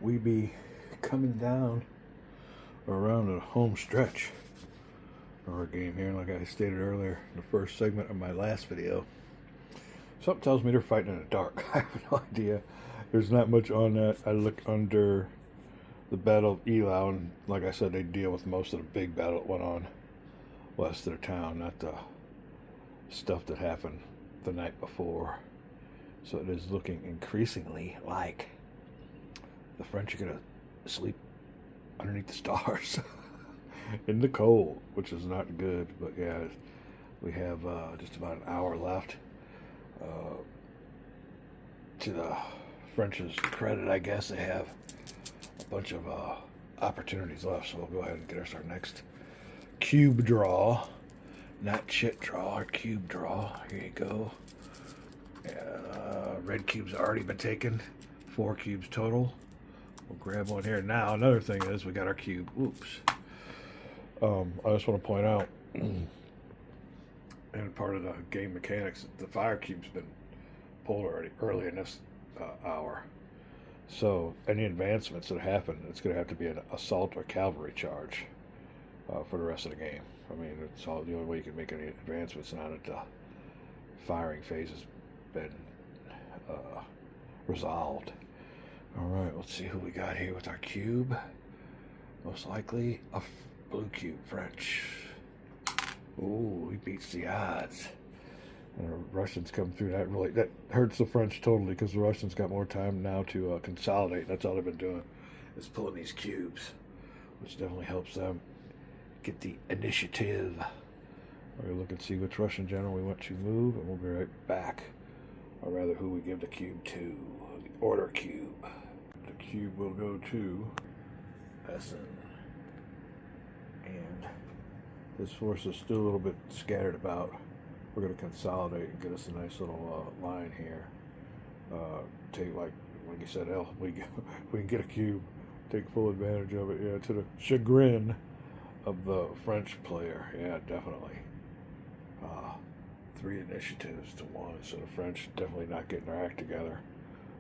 we be coming down around the home stretch of our game here. Like I stated earlier in the first segment of my last video, something tells me they're fighting in the dark. I have no idea. There's not much on that. I look under the Battle of Eylau, and like I said, they deal with most of the big battle that went on west of the town, not the stuff that happened the night before. So it is looking increasingly like the French are going to sleep underneath the stars in the cold, which is not good. But yeah, we have just about an hour left. To the French's credit, I guess, they have a bunch of opportunities left. So we'll go ahead and get us our next cube draw. Not chit draw, or cube draw. Here you go. Red cubes already been taken. 4 cubes total. We'll grab one here. Now, another thing is we got our cube. Oops. I just want to point out, and part of the game mechanics, the fire cube's been pulled already early in this hour. So any advancements that happen, it's going to have to be an assault or cavalry charge for the rest of the game. I mean, it's all the only way you can make any advancements now that the firing phase has been resolved. All right, let's see who we got here with our cube. Most likely a blue cube, French. Ooh, he beats the odds. And the Russians come through. That hurts the French totally, because the Russians got more time now to consolidate. That's all they've been doing, is pulling these cubes, which definitely helps them get the initiative. We're look and see which Russian general we want to move, and we'll be right back. Or rather, who we give the cube to. The order cube. The cube will go to Essen. And this force is still a little bit scattered about. We're going to consolidate and get us a nice little line here. Take, like you said, we can get a cube, take full advantage of it. Yeah, to the chagrin of the French player. Yeah, definitely. 3 initiatives to 1. So the French definitely not getting their act together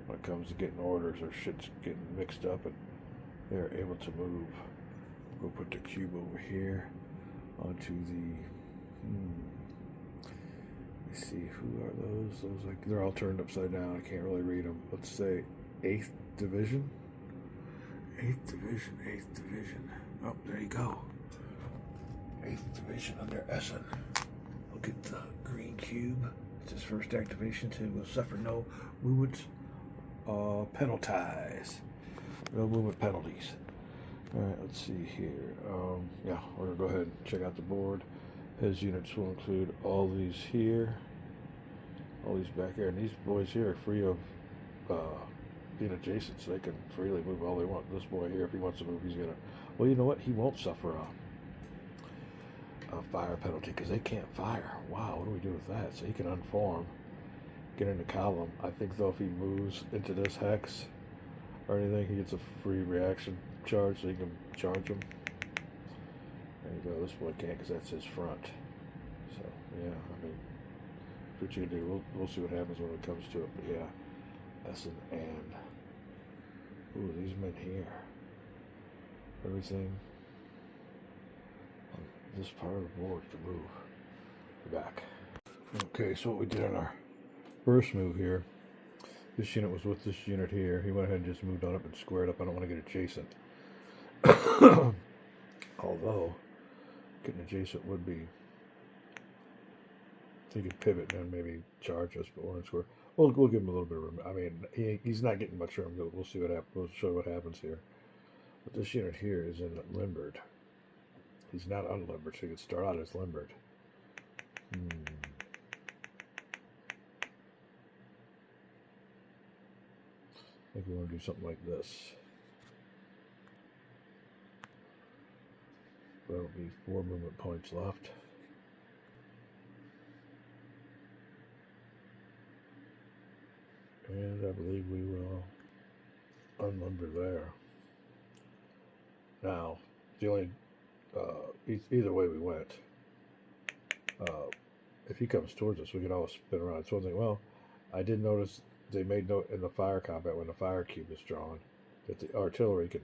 when it comes to getting orders, or shit's getting mixed up, and they're able to move. We'll put the cube over here onto the. Let me see, who are those? Those, like, they're all turned upside down. I can't really read them. Let's say 8th Division. 8th Division, 8th Division. Oh, there you go. 8th Division under Essen. Look at the green cube. It's his first activation. Too will suffer no movement penalties. No movement penalties. Alright, let's see here. Yeah, we're going to go ahead and check out the board. His units will include all these here. All these back here. And these boys here are free of being adjacent, so they can freely move all they want. This boy here, if he wants to move, he's going to... Well, you know what? He won't suffer a fire penalty, because they can't fire. Wow, what do we do with that? So he can unform, get into column. I think, though, if he moves into this hex or anything, he gets a free reaction charge, so he can charge him. There you go. This boy can't, because that's his front. So, yeah, I mean, that's what you can do. We'll see what happens when it comes to it. But, yeah, Essen and... Ooh, these men here. Everything on this part of the board to move. We're back. Okay, so what we did on our first move here, this unit was with this unit here. He went ahead and just moved on up and squared up. I don't want to get adjacent. Although, getting adjacent would be... He could pivot and then maybe charge us, but we're in square. We'll give him a little bit of room. I mean, he's not getting much room. We'll see what happens. We'll show what happens here. But this unit here is in limbered. He's not unlimbered, so he could start out as limbered. I think we want to do something like this. That'll be 4 movement points left. And I believe we will unlimber there. Now, the only, either way we went, if he comes towards us, we can always spin around. It's one thing. Well, I did notice they made note in the fire combat when the fire cube is drawn, But the artillery can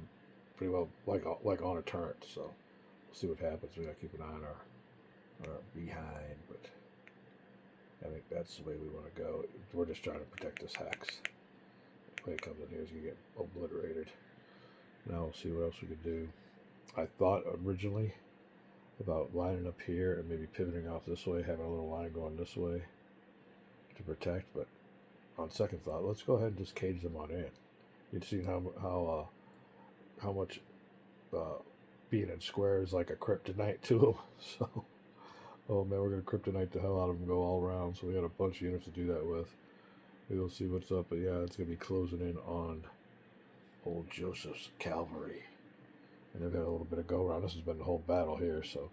pretty well, like on a turret, so we'll see what happens. We got to keep an eye on our behind, but I think that's the way we want to go. We're just trying to protect this hex. The way it comes in here is you get obliterated. Now we'll see what else we could do. I thought originally about lining up here and maybe pivoting off this way, having a little line going this way to protect, but on second thought, let's go ahead and just cage them on in. You'd see how much being in square is like a kryptonite to them. So, oh man, we're gonna kryptonite the hell out of them, go all around. So we got a bunch of units to do that with. We'll see what's up, but yeah, it's gonna be closing in on old Joseph's cavalry, and they've had a little bit of go around. This has been the whole battle here. So,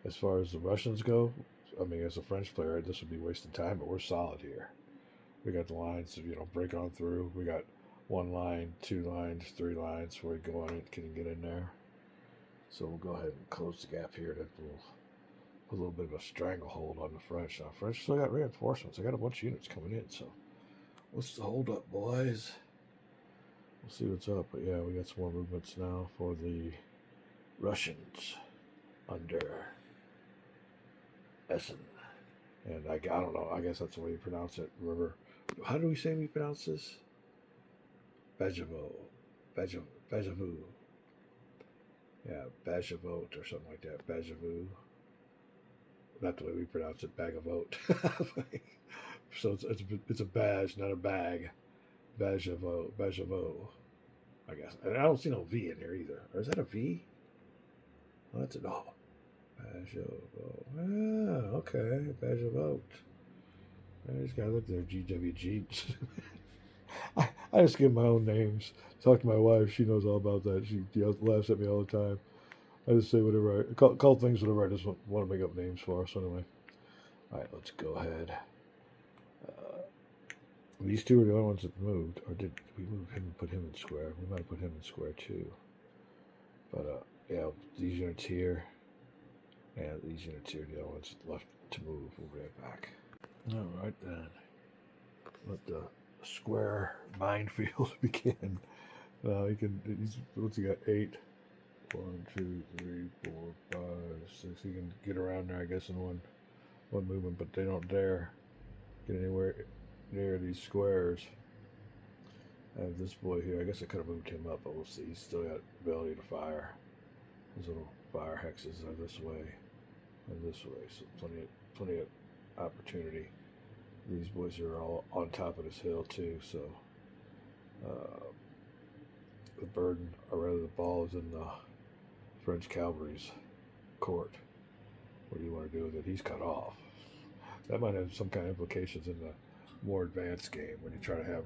as far as the Russians go, I mean, as a French player, this would be wasting time, but we're solid here. We got the lines to, break on through. We got 1 line, 2 lines, 3 lines before we go on it, can get in there. So we'll go ahead and close the gap here. Then we'll put a little bit of a stranglehold on the French. Now, French still got reinforcements. They got a bunch of units coming in. So what's the hold up, boys? We'll see what's up. But yeah, we got some more movements now for the Russians under Essen. And I don't know. I guess that's the way you pronounce it. River. How do we say we pronounce this? Bajavo. Yeah, Bajavot or something like that. Bajavou. Not the way we pronounce it. Bag of oat. So it's a badge, not a bag. Bajavo. I guess. And I don't see no V in here either. Or is that a V? Oh, that's an O. Bajavo. Ah, okay. Bajavot. These guys look their GWG. I just give my own names. Talk to my wife. She knows all about that. She laughs at me all the time. I just say whatever. I call things whatever I just want to make up names for. So anyway. All right, let's go ahead. These two are the only ones that moved. Or did we move him and put him in square? We might have put him in square too. But yeah, these units here. And these units here are the only ones left to move. We'll be right back. All right then. Let the square minefield begin. What's he got? 8. 1, 2, 3, 4, 5, 6. He can get around there, I guess, in one movement, but they don't dare get anywhere near these squares. I have this boy here. I guess I could have moved him up, but we'll see. He's still got ability to fire. His little fire hexes are this way and this way, so plenty of opportunity. These boys are all on top of this hill too, so the burden, or rather the ball, is in the French cavalry's court. What do you want to do with it? He's cut off. That might have some kind of implications in the more advanced game when you try to have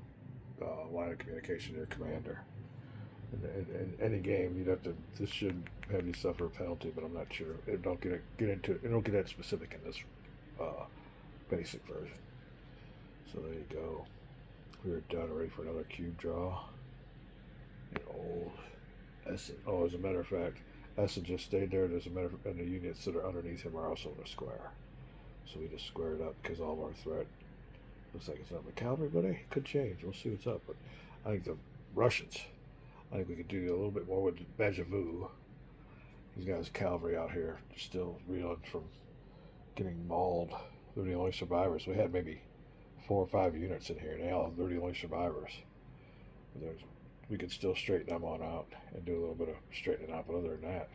a line of communication to your commander. In any game, you'd have to. This should have you suffer a penalty, but I'm not sure. It don't get into it. It don't get that specific in this basic version. So there you go. We're done, ready for another cube draw. And old Essen. Oh, as a matter of fact, Essen just stayed there. As a matter of fact, and the units that are underneath him are also in a square. So we just squared up because all of our threat looks like it's not the cavalry, but hey, it could change. We'll see what's up. But I think the Russians, I think we could do a little bit more with Bajavou. He's got his cavalry out here still reeling from getting mauled. They're the only survivors. We had maybe 4 or 5 units in here. Now they're the only survivors. We could still straighten them on out and do a little bit of straightening out. But other than that,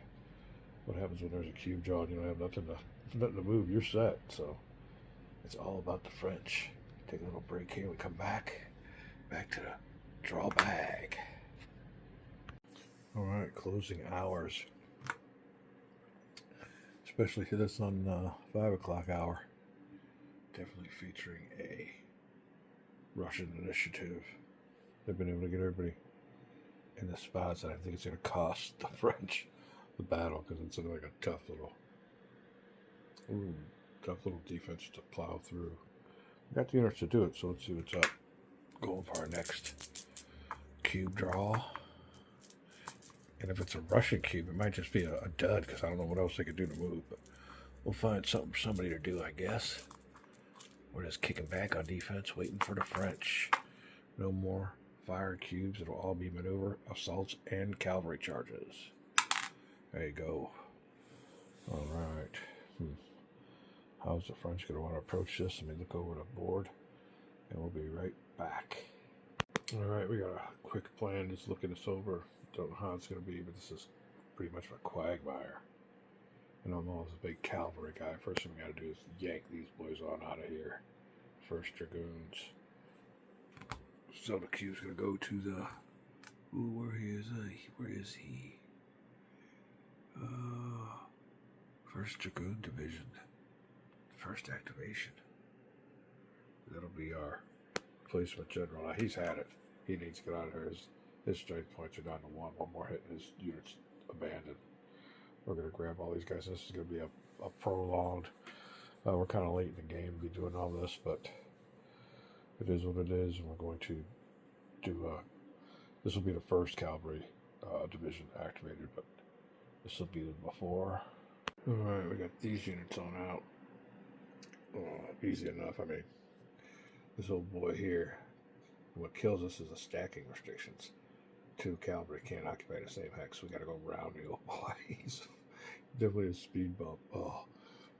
what happens when there's a cube draw and you don't have nothing to move? You're set. So it's all about the French. Take a little break here. We come back to the draw bag. All right, closing hours. Especially this on 5 o'clock hour. Definitely featuring a Russian initiative. They've been able to get everybody in the spots, and I think it's going to cost the French the battle because it's like a tough little defense to plow through. We got the units to do it, so let's see what's up. Going for our next cube draw. And if it's a Russian cube, it might just be a dud because I don't know what else they could do to move. But we'll find somebody to do, I guess. We're just kicking back on defense, waiting for the French. No more fire cubes. It'll all be maneuver, assaults, and cavalry charges. There you go. All right. How's the French going to want to approach this? Let me look over the board, and we'll be right back. All right, we got a quick plan. Just looking this over. Don't know how it's going to be, but this is pretty much a quagmire. And I'm always a big cavalry guy. First thing we got to do is yank these boys on out of here. First Dragoons. So the cube's going to go to the... Ooh, where is he? First Dragoon Division. First activation. That'll be our replacement general. Now, he's had it. He needs to get out of here. His strength points are down to 1. One more hit and his unit's abandoned. We're going to grab all these guys. This is going to be a prolonged... we're kind of late in the game to be doing all this, but it is what it is. And we're going to do... this will be the first cavalry division activated, but this will be the before. Alright, we got these units on out. Easy enough. I mean, this old boy here, what kills us is the stacking restrictions. 2 cavalry can't occupy the same hex. We got to go around the old boy. He's definitely a speed bump. Oh,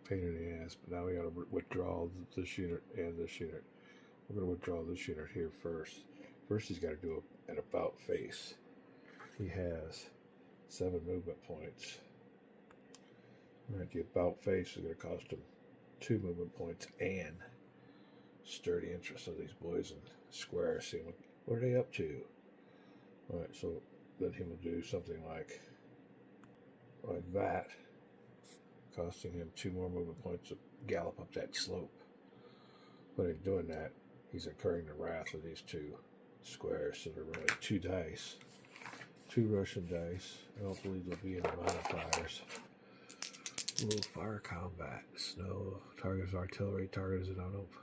pain in the ass. But now we got to withdraw this unit and this unit. We're going to withdraw this unit here first. First, he's got to do an about face. He has 7 movement points. All right, the about face is going to cost him 2 movement points and sturdy interest of these boys in squares. See what are they up to? All right, so then he will do something like that, costing him 2 more movement points to gallop up that slope. But in doing that, he's incurring the wrath of these 2 squares. So they're really 2 dice, 2 Russian dice. I don't believe there'll be any modifiers. Ooh, fire combat. Snow. Target is artillery. Target is an nope.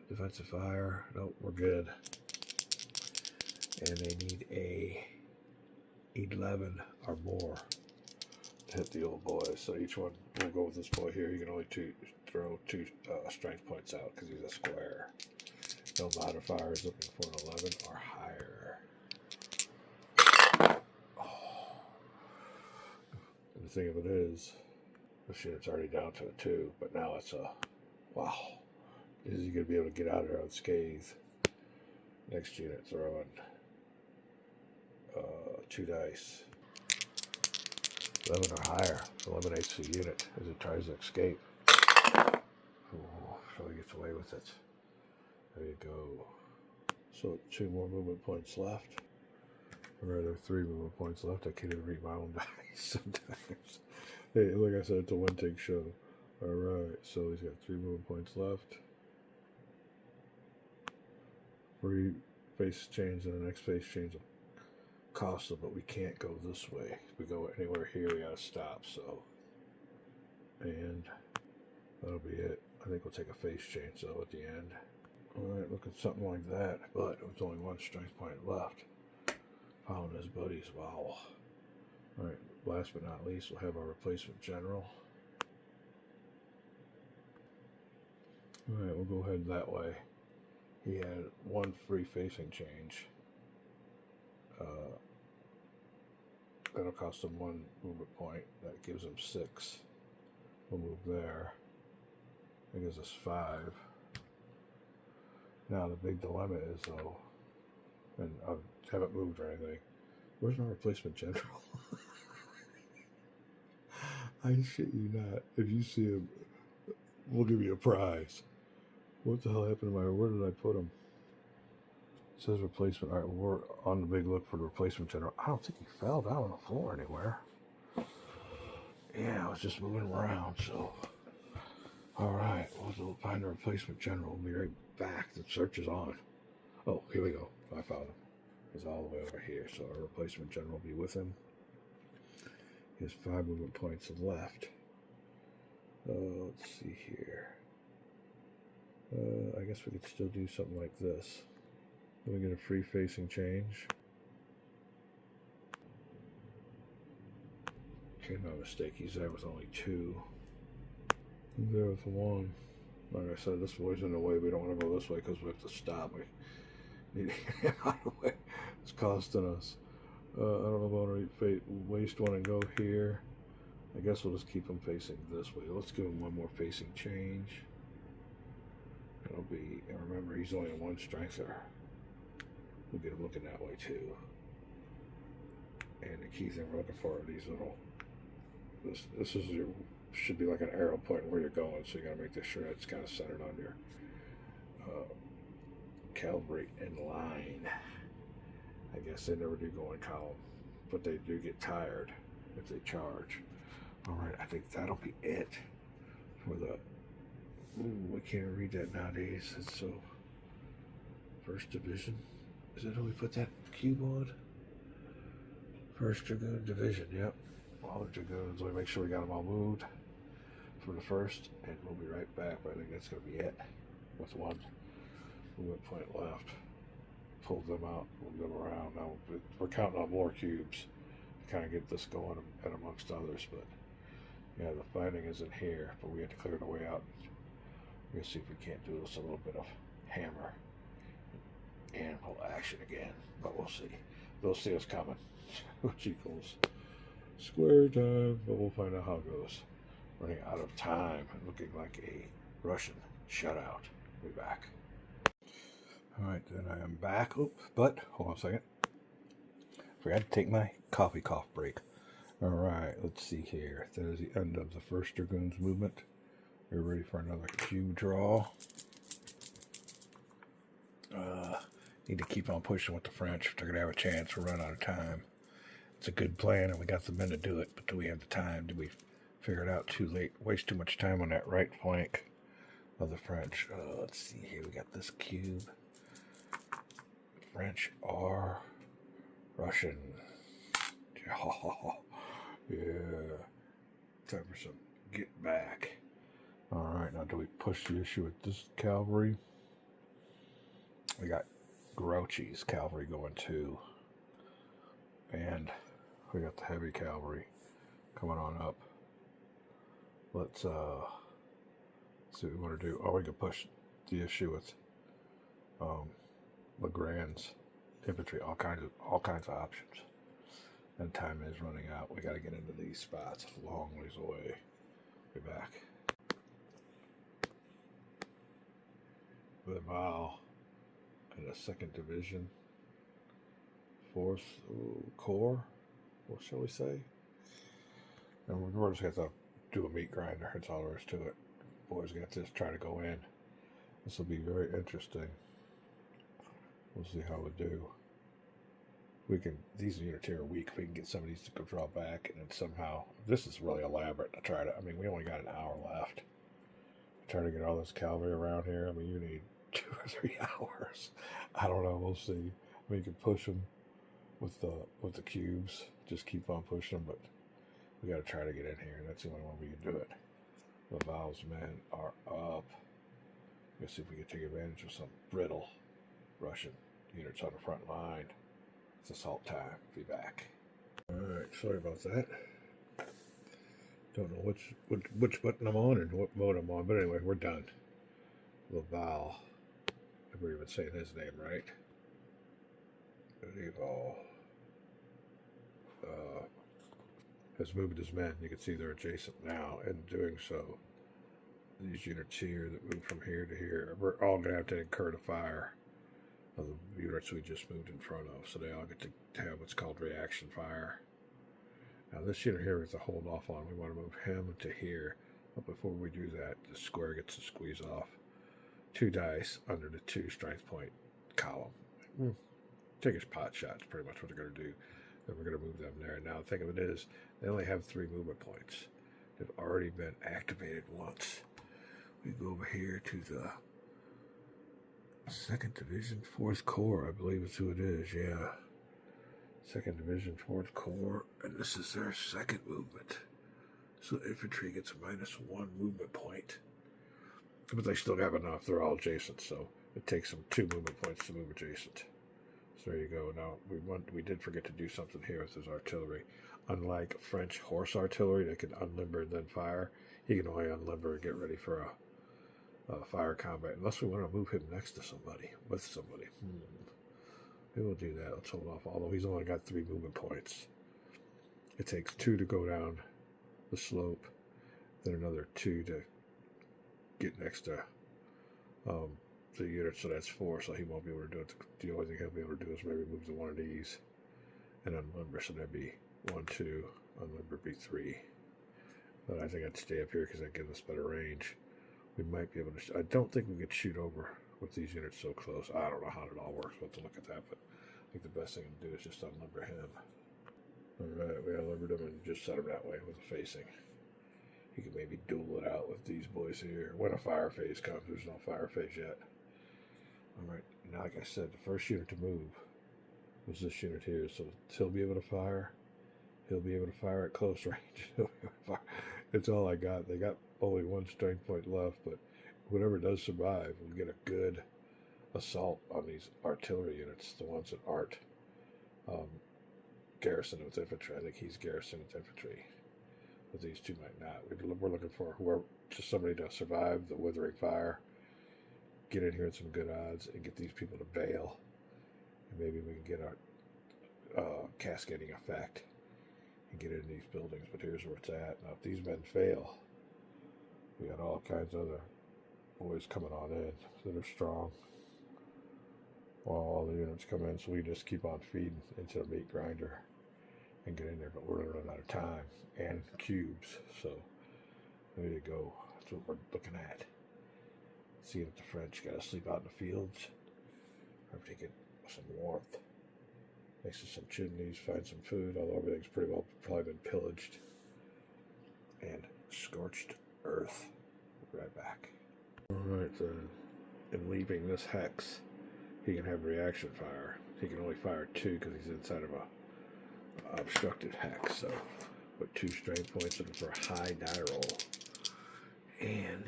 Defensive fire. Nope, we're good. And they need a 11 or more to hit the old boys. So each one will go with this boy here. You can only throw 2 strength points out because he's a square. No modifiers, looking for an 11 or higher. And the thing of it is, this unit's already down to a 2, but now it's a, wow. Is he going to be able to get out of here unscathed? Next unit throwing 2 dice. 11 or higher eliminates the unit as it tries to escape. Ooh, so he gets away with it. There you go. So 2 more movement points left. Or rather 3 movement points left. I can't even read my own dice sometimes. Hey, like I said, it's a one-take show. Alright, so he's got 3 movement points left. 3 face change and the next face change will cost them, but we can't go this way. If we go anywhere here, we gotta stop, so. And that'll be it. I think we'll take a face change though at the end. Alright, look at something like that, but with only 1 strength point left. Following his buddies, wow. Alright, last but not least, we'll have our replacement general. Alright, we'll go ahead that way. He had 1 free facing change. That'll cost him 1 movement point. That gives him 6. We'll move there. That gives us 5. Now the big dilemma is though, and I haven't moved or anything, where's my replacement general? I shit you not. If you see him, we'll give you a prize. What the hell happened to where did I put him? It says replacement. Alright, we're on the big look for the replacement general. I don't think he fell down on the floor anywhere. Yeah, I was just moving around, so. Alright, we'll find the replacement general. We'll be right back. The search is on. Oh, here we go. I found him. He's all the way over here, so our replacement general will be with him. He has 5 movement points left. Let's see here. I guess we could still do something like this. We get a free facing change. Okay, no mistake. He's there with only 2. He's there with 1. Like I said, this boy's in the way. We don't want to go this way because we have to stop. We Need to get him out of the way. It's costing us. I don't know if I want to waste one and go here. I guess we'll just keep him facing this way. Let's give him one more facing change. It'll be, and remember, he's only a 1 strengther. We'll get him looking that way too. And the key thing we're looking for are these little. This is your, should be like an arrow pointing where you're going, so you got to make sure it's kind of centered on your cavalry in line. I guess they never do go in column, but they do get tired if they charge. All right, I think that'll be it for the. Ooh, I can't read that nowadays. It's so. First Division. Is that how we put that cube on? First Dragoon Division. Yep. All the Dragoons. Let me make sure we got them all moved for the first, and we'll be right back. But I think that's going to be it. With one movement point left. Pull them out, move them around. Now we're counting on more cubes to kind of get this going and amongst others. But yeah, the fighting isn't here, but we had to clear the way out. We'll see if we can't do this a little bit of hammer and pull action again, but we'll see. They'll see us coming, which equals square time, but we'll find out how it goes. Running out of time, looking like a Russian shutout. We'll be back. All right, then I am back. Oh, but hold on a second. Forgot to take my coffee cough break. All right, let's see here. That is the end of the first Dragoons movement. We're ready for another cube draw. Need to keep on pushing with the French if they're going to have a chance. We're running out of time. It's a good plan, and we got the men to do it, but do we have the time? Did we figure it out too late? Waste too much time on that right flank of the French. Let's see here. We got this cube. French are Russian. Yeah. Time for some get back. Alright, now do we push the issue with this cavalry? We got Grouchy's cavalry going too. And we got the heavy cavalry coming on up. Let's see what we want to do. Oh, we can push the issue with Legrand's infantry, all kinds of options. And time is running out. We got to get into these spots a long ways away. Be back. Laval in the 2nd Division, 4th Corps, what shall we say? And we're just going to do a meat grinder. That's all there is to it. Boys got this. Try to go in. This will be very interesting. We'll see how we do. We can. These units here are weak. We can get some of these to go draw back, and then somehow this is really elaborate to try to. I mean, we only got an hour left. Try to get all this cavalry around here. I mean, you need 2 or 3 hours. I don't know. We'll see. I mean, you can push them with the cubes. Just keep on pushing them, but we got to try to get in here. That's the only one we can do it. Laval's men are up. Let's see if we can take advantage of some brittle Russian units on the front line. It's assault time. Be back. All right. Sorry about that. Don't know which button I'm on and what mode I'm on, but anyway, we're done. Laval. If we're even saying his name right. Laval has moved his men. You can see they're adjacent now. In doing so, these units here that move from here to here, we're all going to have to incur the fire of the units we just moved in front of. So they all get to have what's called reaction fire. Now this unit here we have to hold off on. We want to move him to here. But before we do that, the square gets to squeeze off 2 dice under the 2 strength point column. Take his pot shots, pretty much what they're going to do. Then we're going to move them there. Now the thing of it is, they only have 3 movement points. They've already been activated once. We go over here to the 2nd Division, 4th Corps, I believe is who it is, yeah. 2nd Division, 4th Corps, and this is their 2nd movement. So infantry gets a -1 movement point. But they still have enough, they're all adjacent, so it takes them 2 movement points to move adjacent. So there you go. Now, we did forget to do something here with his artillery. Unlike French horse artillery, they can unlimber and then fire. He can only unlimber and get ready for a fire combat, unless we want to move him next to somebody, with somebody. Maybe we'll do that. Let's hold off. Although he's only got 3 movement points. It takes 2 to go down the slope, then another 2 to get next to the unit, so that's 4, so he won't be able to do it. The only thing he'll be able to do is maybe move to one of these and unlimber, so that'd be 1, 2, unlimber be 3. But I think I'd stay up here because that gives us better range. We might be able to, I don't think we could shoot over with these units so close. I don't know how it all works, we'll have to look at that, but I think the best thing to do is just unlimber him. Alright, we unlimbered him and just set him that way with the facing. He can maybe duel it out with these boys here. When a fire phase comes, there's no fire phase yet. Alright, now like I said, the first unit to move was this unit here, so he'll be able to fire. He'll be able to fire at close range. It's all I got. They got only 1 strength point left, but whatever does survive will get a good assault on these artillery units, the ones that aren't garrisoned with infantry. I think he's garrisoned with infantry, but these two might not. We're looking for whoever, just somebody to survive the withering fire, get in here at some good odds, and get these people to bail. And maybe we can get our cascading effect and get into these buildings. But here's where it's at. Now, if these men fail, we got all kinds of other boys coming on in that are strong. While all the units come in, so we just keep on feeding into the meat grinder and get in there. But we're going to run out of time and cubes, so there you go. That's what we're looking at. Seeing if the French got to sleep out in the fields, or if they get some warmth next to some chimneys, find some food, although everything's pretty well probably been pillaged, and scorched earth. We'll be right back. Alright, then, in leaving this hex, he can have reaction fire. He can only fire 2 because he's inside of a obstructed hex, so put 2 strength points in for a high die roll. And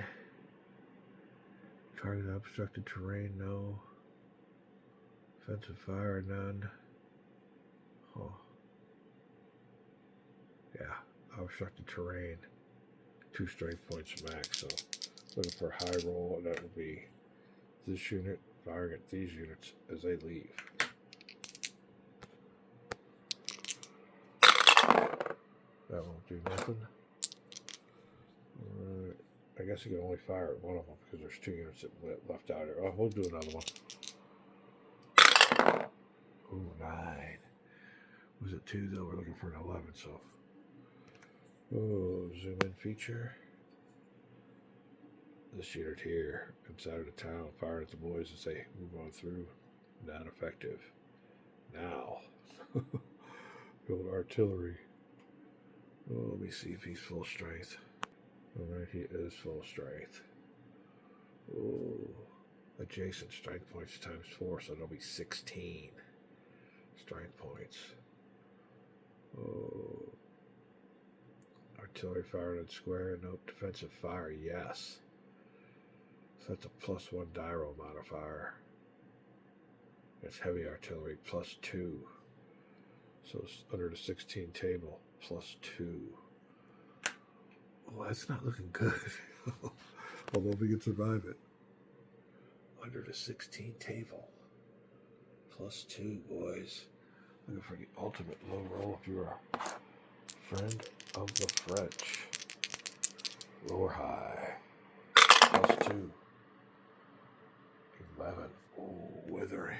target obstructed terrain, no. Offensive fire, none. Oh. Yeah, obstructed terrain. 2 strength points max, so looking for a high roll, and that would be this unit firing at these units as they leave. That won't do nothing. I guess you can only fire at one of them because there's 2 units that left out here. Oh, we'll do another one. Ooh, 9. Was it 2 though? We're looking for an 11, so. Oh, zoom in feature. This unit here inside of the town firing at the boys as they move on through. Not effective. Now. Build artillery. Oh, let me see if he's full strength. Alright, he is full strength. Oh, adjacent strength points times 4, so that'll be 16 strength points. Oh, artillery firing at square. Nope. Defensive fire, yes. So that's a +1 die roll modifier. It's heavy artillery +2. So it's under the 16 table +2. Well, that's not looking good. Although we can survive it. Under the 16 table +2, boys. Looking for the ultimate low roll if you're a friend of the French. Low or high. +2. 11. Oh, withering.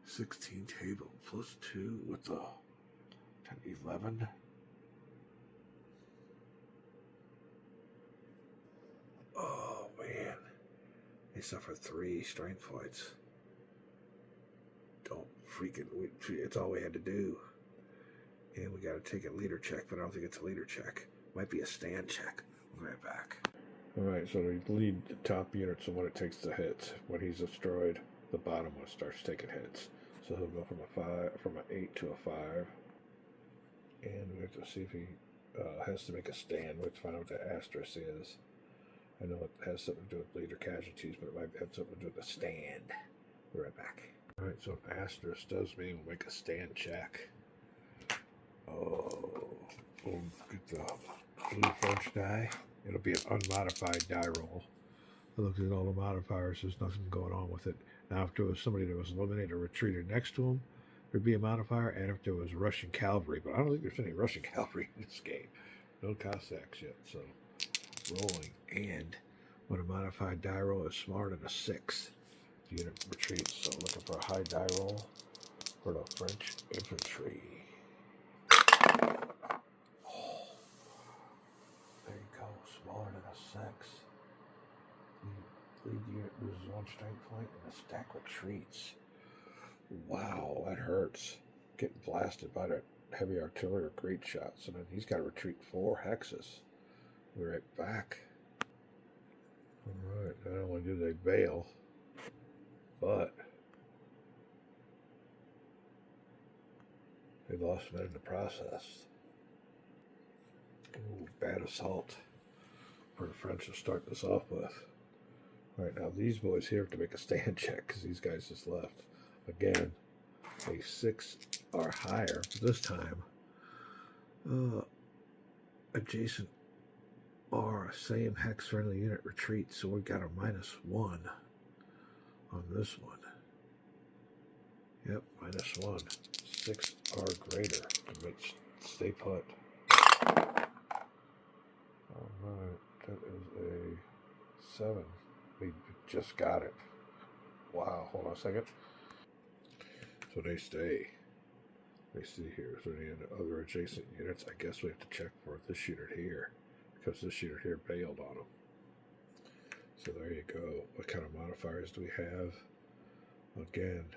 16 table +2 with the 11. Oh man, they suffer 3 strength points. Don't freaking, it's all we had to do. And we got to take a leader check, but I don't think it's a leader check. Might be a stand check. We'll be right back. Alright, so we lead the top units and when it takes the hits. When he's destroyed, the bottom one starts taking hits. So he'll go from an 8 to a 5. And we have to see if he has to make a stand. We have to find out what the asterisk is. I know it has something to do with leader casualties, but it might have something to do with the stand. We'll be right back. Alright, so an asterisk does mean we'll make a stand check. Oh, we'll get the blue French die. It'll be an unmodified die roll. I looked at all the modifiers, there's nothing going on with it. Now, if there was somebody that was eliminated or retreated next to him, there'd be a modifier, and if there was Russian cavalry, but I don't think there's any Russian cavalry in this game. No Cossacks yet, so rolling. And when a modified die roll is smaller than a 6, the unit retreats. So looking for a high die roll for the French infantry. Oh, there you go, smaller than a 6. The lead unit loses 1 strength point and the stack retreats. Wow, that hurts. Getting blasted by that heavy artillery or great shots, and then he's got to retreat 4 hexes. We're right back. Alright, not only do they bail, but they lost men in the process. Ooh, bad assault for the French to start this off with. Alright, now these boys here have to make a stand check because these guys just left. Again, a 6 or higher. This time, adjacent or same hex friendly unit retreat. So we got a -1 on this one. Yep, -1. 6 or greater to make stay put. Alright, that is a 7. We just got it. Wow, hold on a second. So they stay. They see here. Is there any other adjacent units? I guess we have to check for this unit here, because this unit here bailed on them. So there you go. What kind of modifiers do we have? Again,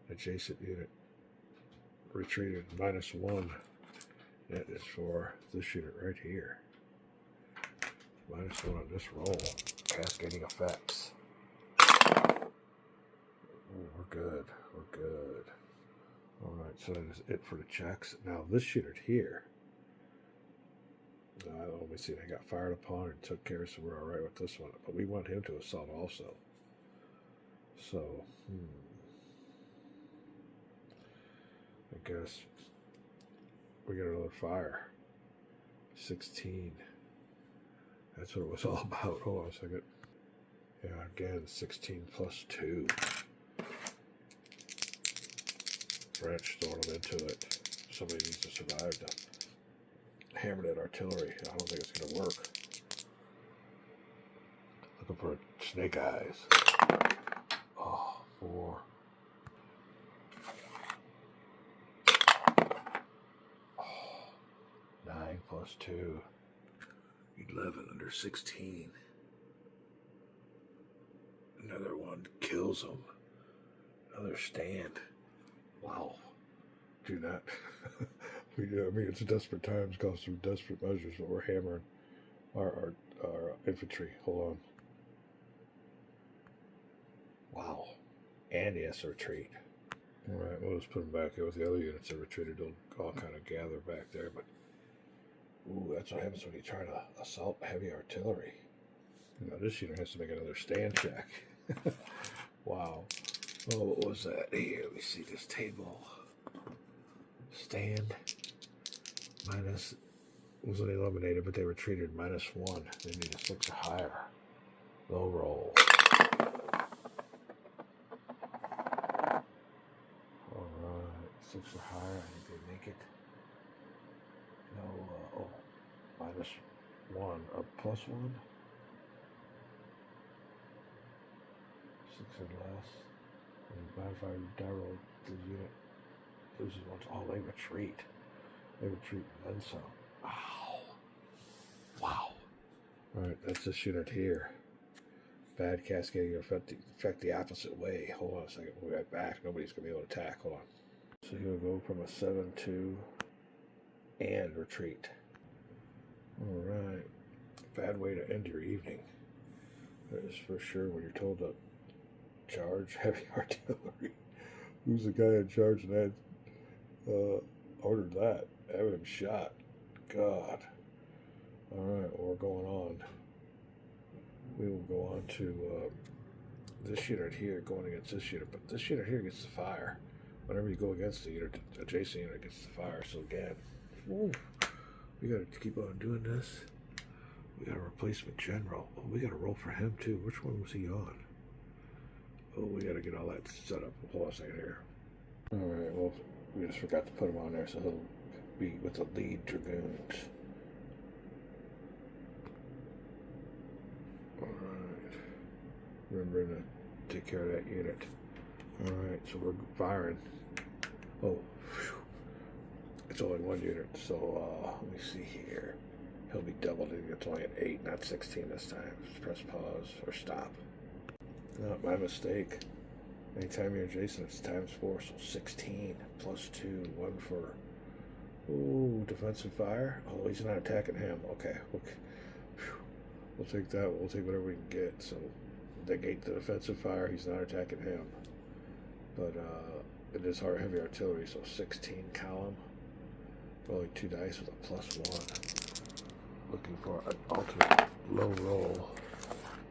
adjacent unit retreated -1. That is for this unit right here. -1 on this roll. Cascading effects. Ooh, we're good. We're good. Alright, so that is it for the checks. Now this unit here. Let me see, they got fired upon and took care, so we're alright with this one. But we want him to assault also. So, I guess we got another fire. 16. That's what it was all about. Hold on a second. Yeah, again, 16 plus 2. French throwing them into it. Somebody needs to survive to hammer that artillery. I don't think it's going to work. Looking for snake eyes. Oh, 4. Oh, 9 plus 2. 11 under 16. Another one kills them. Another stand. Wow. Do not. I mean, it's desperate times, calls through desperate measures, but we're hammering our infantry. Hold on. Wow. And he has to retreat. Alright, we'll just put him back there with the other units that retreated. They'll all kind of gather back there, but ooh, that's what happens when you try to assault heavy artillery. Now this unit has to make another stand check. Wow. Oh, what was that? Here, let me see this table. Stand. Minus. Wasn't eliminated, but they retreated -1. They need a 6 or higher. Low roll. Alright. 6 or higher. I think they make it. No, -1 or +1. 6 or less. And modifier die roll, the unit loses once. Oh, they retreat. They retreat and then some. Wow. Wow. Alright, that's this unit here. Bad cascading affect the opposite way. Hold on a second. We'll be right back. Nobody's going to be able to attack. Hold on. So he'll go from a 7-2 and retreat. Alright. Bad way to end your evening. That is for sure when you're told to charge heavy artillery. Who's the guy in charge of that? Ordered that. Have him shot. God. Alright, well, we're going on. We will go on to this unit here going against this unit, but this unit here gets the fire. Whenever you go against the unit, the adjacent unit gets the fire. So again, woo, we got to keep on doing this. We got a replacement general. Oh, we got to roll for him too. Which one was he on? Oh, we gotta get all that set up. Hold on a second here. Alright, well, we just forgot to put him on there, so he'll be with the lead dragoons. Alright. Remember to take care of that unit. Alright, so we're firing. Oh, whew. It's only one unit, so let me see here. He'll be doubled. It's only an 8, not 16 this time. Just press pause or stop. No, my mistake. Anytime you're adjacent, it's times 4, so 16 plus 2, 1 for, ooh, defensive fire. Oh, he's not attacking him. Okay. We'll take that. We'll take whatever we can get. So negate the defensive fire. He's not attacking him. But it is hard heavy artillery, so 16 column. Rolling 2 dice with a +1. Looking for an alternate low roll.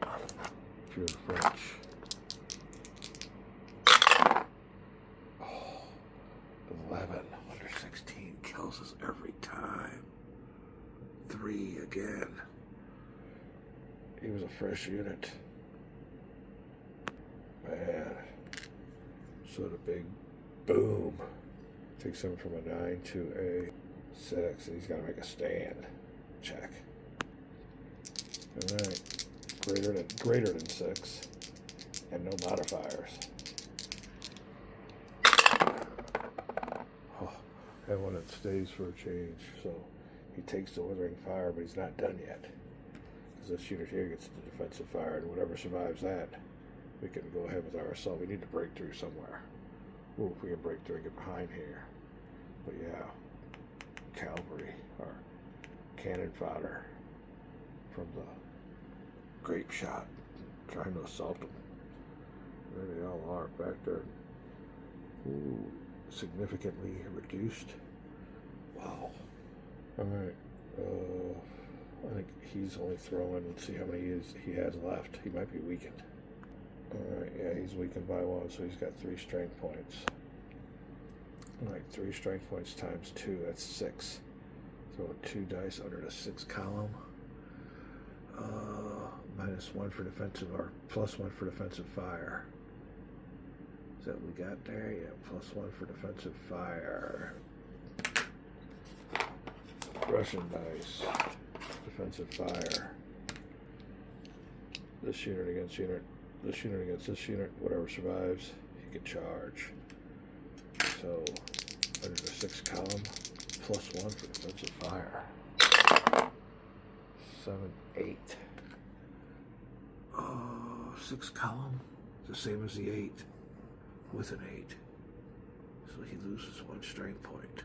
If you're the French. Oh, 11 under 16 kills us every time. 3 again. He was a fresh unit. Man. So the big boom. Takes him from a 9 to a 6. And he's got to make a stand. Check. Alright. Greater than 6. And no modifiers. Oh, and one that stays for a change. So he takes the withering fire, but he's not done yet. Because this unit here gets the defensive fire, and whatever survives that, we can go ahead with our assault. We need to break through somewhere. Ooh, if we can break through and get behind here. But yeah, cavalry or cannon fodder from the grape shot, trying to assault them. There they all are back there. Ooh, significantly reduced. Wow. Alright, I think he's only throwing. Let's see how many he has left. He might be weakened. Alright, yeah, he's weakened by 1, so he's got 3 strength points. Alright, 3 strength points times 2, that's 6. Throw 2 dice under the 6 column. -1 for defensive, or +1 for defensive fire. Is that what we got there? Yeah, +1 for defensive fire. Russian dice. Defensive fire. This unit against unit. This unit against this unit. Whatever survives, he can charge. So, under the 6 column, +1 for defensive fire. 7, 8. 6 column, the same as the 8, with an 8. So he loses 1 strength point.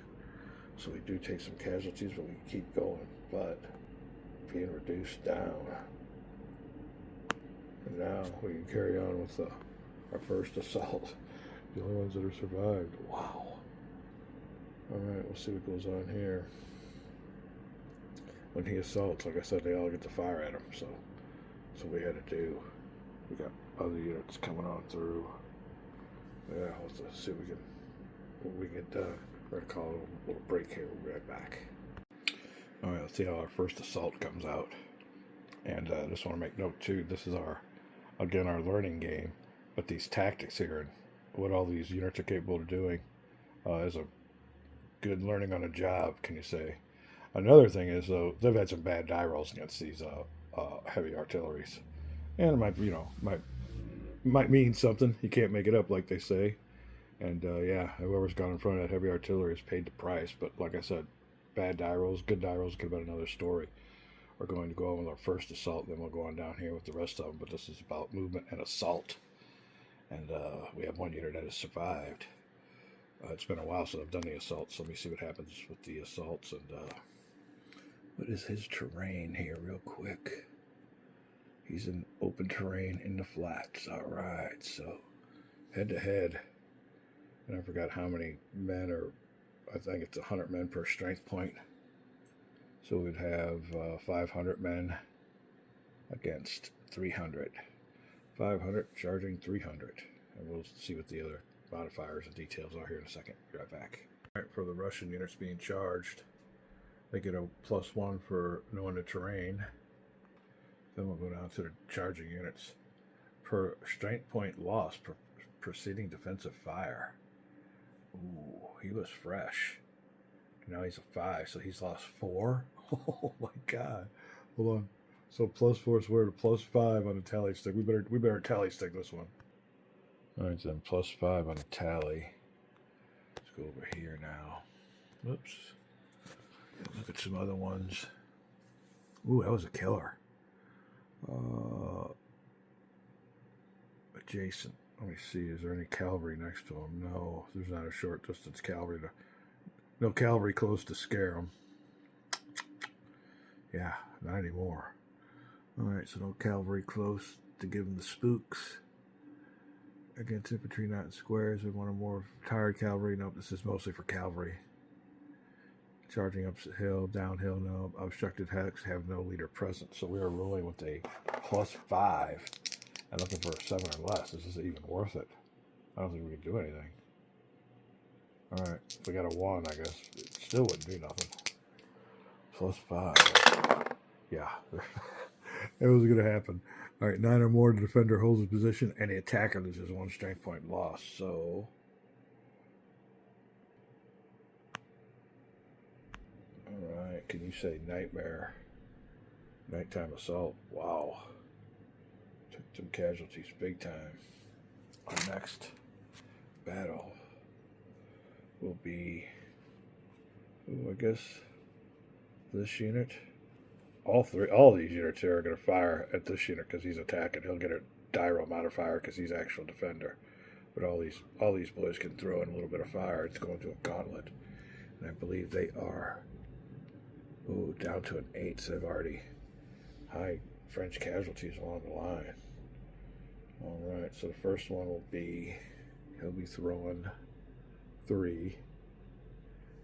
So we do take some casualties, but we keep going. But being reduced down. And now we can carry on with our first assault. The only ones that are survived. Wow. Alright, we'll see what goes on here. When he assaults, like I said, they all get to fire at him, so that's what we had to do. We got other units coming on through. Yeah, let's see what we can get done. We're gonna call it a little break here. We'll be right back. Alright, let's see how our first assault comes out. And I just want to make note too, this is our learning game. But these tactics here and what all these units are capable of doing is a good learning on a job, can you say. Another thing is, though, they've had some bad die rolls against these heavy artilleries. And it might mean something. You can't make it up, like they say. And yeah, whoever's gone in front of that heavy artillery has paid the price. But like I said, bad die rolls, good die rolls could have been another story. We're going to go on with our first assault, then we'll go on down here with the rest of them. But this is about movement and assault. And we have 1 unit that has survived. It's been a while since I've done the assaults. So let me see what happens with the assaults. And what is his terrain here real quick? He's in open terrain in the flats. Alright, so head to head. And I forgot how many men are. I think it's 100 men per strength point. So we'd have 500 men against 300. 500 charging 300. And we'll see what the other modifiers and details are here in a second. Be right back. All right, for the Russian units being charged, they get a +1 for knowing the terrain. Then we'll go down to the charging units. per strength point loss per preceding defensive fire. Ooh, he was fresh. Now he's a 5, so he's lost 4. Oh my god. Hold on. So +4 is where to +5 on a tally stick. We better tally stick this one. Alright, then +5 on a tally. Let's go over here now. Oops. Look at some other ones. Ooh, that was a killer. Adjacent. Let me see. Is there any cavalry next to him? No, there's not a short distance cavalry. No cavalry close to scare him. Yeah, not anymore. Alright, so no cavalry close to give him the spooks. Against infantry, not in squares. We want a more tired cavalry. Nope, this is mostly for cavalry. Charging uphill, downhill, no. Obstructed hex, have no leader present. So we are rolling with a +5 and looking for a 7 or less. This isn't even worth it. I don't think we can do anything. Alright, if we got a 1, I guess it still wouldn't do nothing. +5. Yeah, it was going to happen. Alright, 9 or more, the defender holds his position and the attacker loses 1 strength point loss. So alright, can you say nightmare? Nighttime assault. Wow. Took some casualties big time. Our next battle will be, I guess, this unit. All these units here are going to fire at this unit because he's attacking. He'll get a Dyro modifier because he's actual defender. But all these boys can throw in a little bit of fire. It's going to a gauntlet. And I believe they are down to an 8, so they've already high French casualties along the line. Alright, so the first one will be, he'll be throwing 3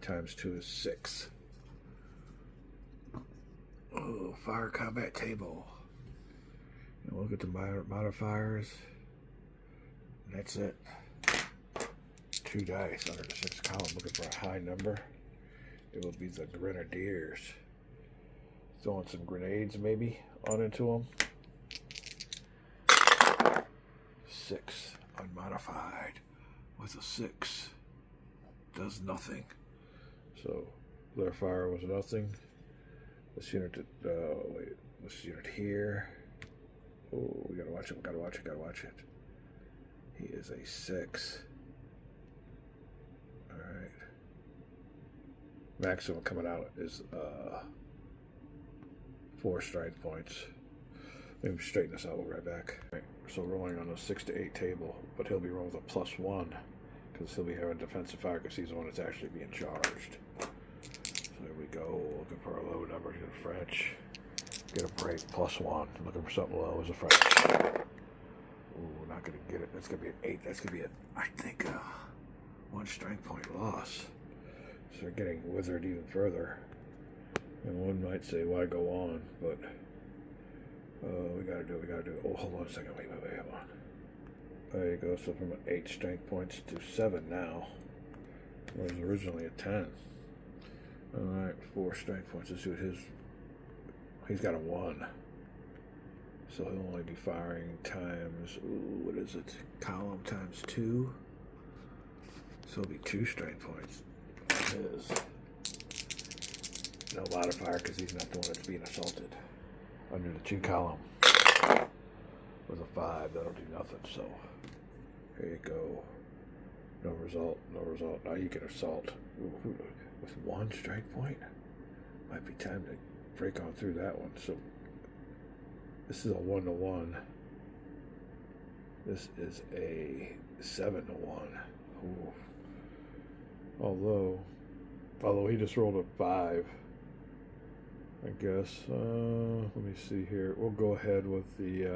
times 2 is 6. Oh, fire combat table. And look at the modifiers. And that's it. 2 dice under the 6th column. Looking for a high number. It will be the Grenadiers. Throwing some grenades maybe on into them. 6 unmodified with a 6 does nothing. So their fire was nothing. This unit this unit here. Oh, we gotta watch it, gotta watch it. He is a 6. Alright. Maximum coming out is 4 strength points. Maybe straighten this out, we'll be right back. Right, so rolling on a 6 to 8 table, but he'll be rolling with a +1 because he'll be having defensive fire because he's the one that's actually being charged. So there we go, looking for a low number to the French. Get a break, +1. Looking for something low as a French. Ooh, not gonna get it. That's gonna be an 8. That's gonna be I think 1 strength point loss. So they're getting withered even further. And one might say, why go on? But we gotta do it. Oh, hold on a second. Wait, hold on. There you go. So from an 8 strength points to 7 now. It was originally a 10. Alright, 4 strength points. Let's see what he's got a 1. So he'll only be firing times, what is it? Column times 2. So it'll be 2 strength points. His. No modifier because he's not the one that's being assaulted. Under the 2 column. With a 5, that'll do nothing. So here you go. No result. Now you can assault. Ooh, with 1 strike point. Might be time to break on through that one. So this is a 1-to-1. This is a 7-to-1. Ooh. Although he just rolled a 5, I guess. Let me see here. We'll go ahead with the.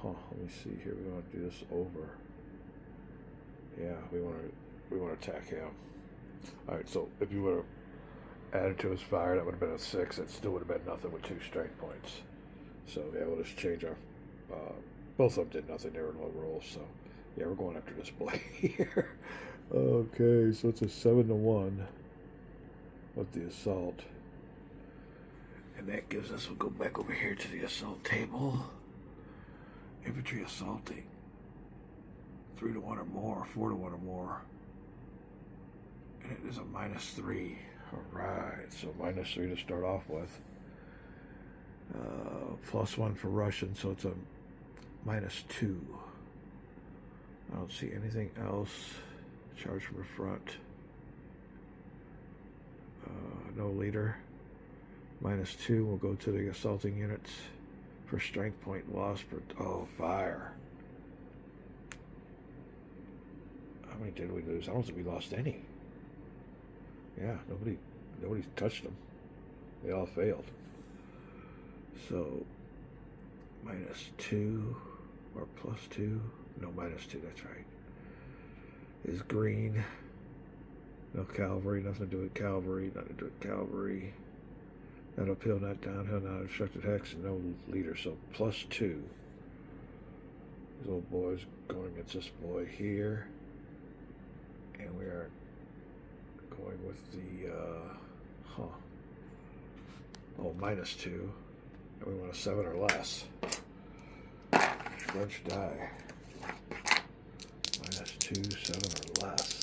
Let me see here. We want to do this over. Yeah, we want to attack him. All right. So if you would have added to his fire, that would have been a 6. It still would have been nothing with 2 strength points. So yeah, we'll just change our. Both of them did nothing. They were low rolls. So yeah, we're going after this boy here. Okay, so it's a 7-to-1 with the assault. And that gives us, we'll go back over here to the assault table. Infantry assaulting. 3 to 1 or more, 4 to 1 or more. And it is a -3. Alright, so -3 to start off with. +1 for Russian, so it's a -2. I don't see anything else. Charge from the front. No leader. -2 will go to the assaulting units for strength point loss per. Oh, fire. How many did we lose? I don't think we lost any. Yeah, nobody touched them. They all failed. So -2 or +2. No, -2, that's right. Is green. No cavalry, nothing to do with cavalry, nothing to do with cavalry. Not uphill, not downhill, not obstructed hex, and no leader, so +2. These old boys going against this boy here. And we are going with the, -2. And we want a 7 or less. French die. -2, 7 or less.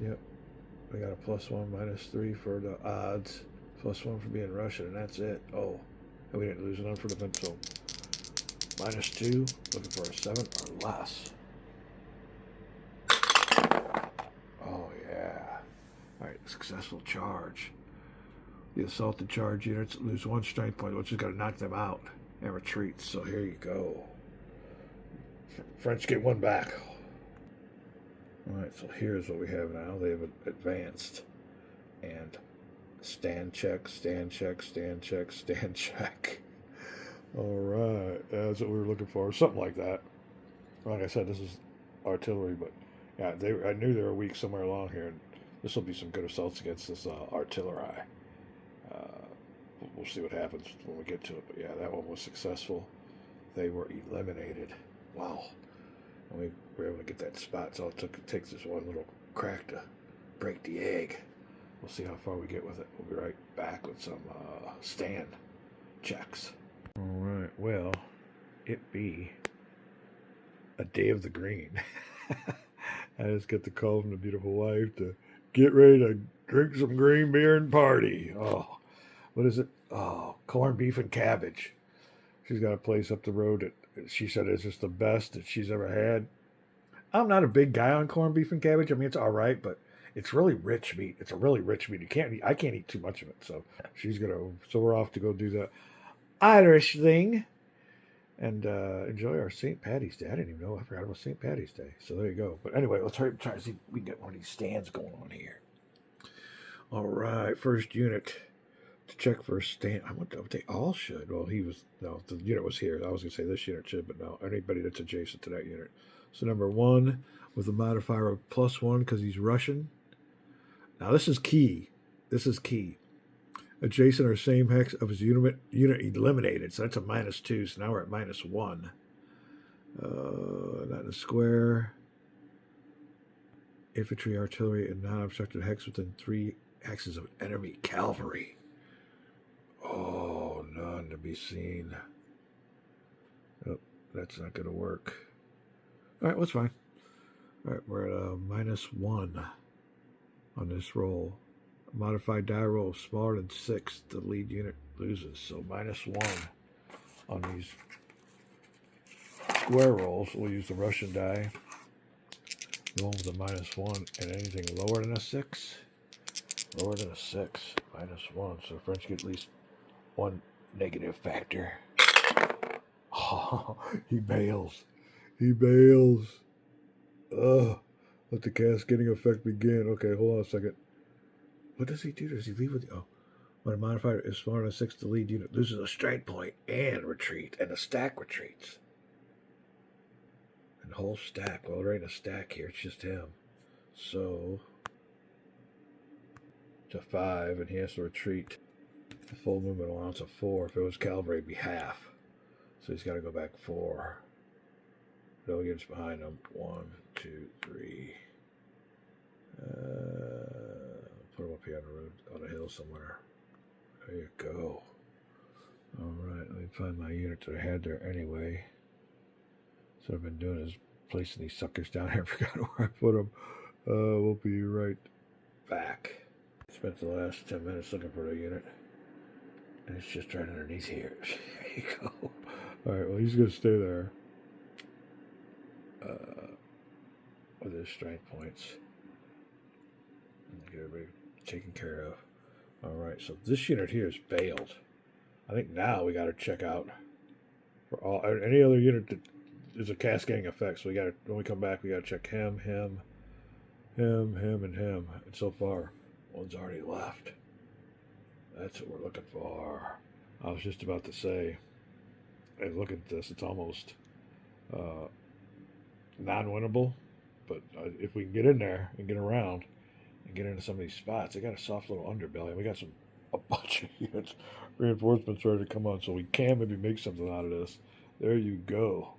Yep. We got a +1, -3 for the odds. +1 for being Russian, and that's it. Oh, and we didn't lose none for the pencil. -2, looking for a 7 or less. Oh, yeah. Alright, successful charge. The assaulted charge units lose 1 strength point, which is going to knock them out and retreat. So here you go. French get 1 back. Alright, so here's what we have now. They've advanced. And stand check, stand check, stand check, stand check. Alright, that's what we were looking for. Something like that. Like I said, this is artillery, but yeah, I knew they were weak somewhere along here. And this will be some good assaults against this artillery. We'll see what happens when we get to it. But yeah, that one was successful. They were eliminated. Wow. And we were able to get that spot. So it takes this one little crack to break the egg. We'll see how far we get with it. We'll be right back with some stand checks. All right. Well, it be a day of the green. I just get the call from the beautiful wife to get ready to drink some green beer and party. Oh, what is it? Oh, corned beef and cabbage. She's got a place up the road that she said is just the best that she's ever had. I'm not a big guy on corned beef and cabbage. I mean, it's all right, but it's really rich meat. It's a really rich meat. I can't eat too much of it. So so we're off to go do the Irish thing and enjoy our St. Patty's Day. I didn't even know. I forgot about St. Patty's Day. So there you go. But anyway, let's try to see if we can get one of these stands going on here. All right, first unit to check for a stand. They all should. Well, the unit was here. I was going to say this unit should, but no, anybody that's adjacent to that unit. So number 1 with a modifier of +1 because he's Russian. Now this is key. This is key. Adjacent or same hex of his unit eliminated. So that's a -2. So now we're at -1. Not in a square. Infantry, artillery, and non-obstructed hex within 3 hexes of enemy cavalry. Oh, none to be seen. Oh, that's not going to work. All right, well, that's fine. All right, we're at a -1 on this roll. Modified die roll smaller than 6. The lead unit loses. So -1 on these square rolls. We'll use the Russian die. The one with a -1 and anything lower than a 6. Lower than a 6. -1. So French get at least 1 negative factor. Oh, he bails. He bails. Ugh. Let the cascading effect begin. Okay, hold on a second. What does he do? Does he leave with the... Oh. When a modifier is smaller than 6, the lead unit loses a strike point and retreat. And the stack retreats. And the whole stack. Well, there ain't a stack here. It's just him. So... to 5, and he has to retreat. The full movement allowance of 4. If it was cavalry, it'd be half. So he's got to go back 4. No units behind him. 1, 2, 3. Put him up here on the road, on a hill somewhere. There you go. Alright, let me find my units that I had there anyway. So what I've been doing is placing these suckers down here. I forgot where I put them. We'll be right back. Spent the last 10 minutes looking for the unit. And it's just right underneath here. There you go. Alright, well he's going to stay there. With his strength points. And get everybody taken care of. Alright, so this unit here is bailed. I think now we got to check out for all any other unit that is a cascading effect. So we got to, when we come back, we got to check him, and him. And so far, one's already left. That's what we're looking for. I was just about to say, hey, look at this. It's almost non-winnable. But if we can get in there and get around and get into some of these spots, they got a soft little underbelly. And we got a bunch of units, reinforcements ready to come on. So we can maybe make something out of this. There you go.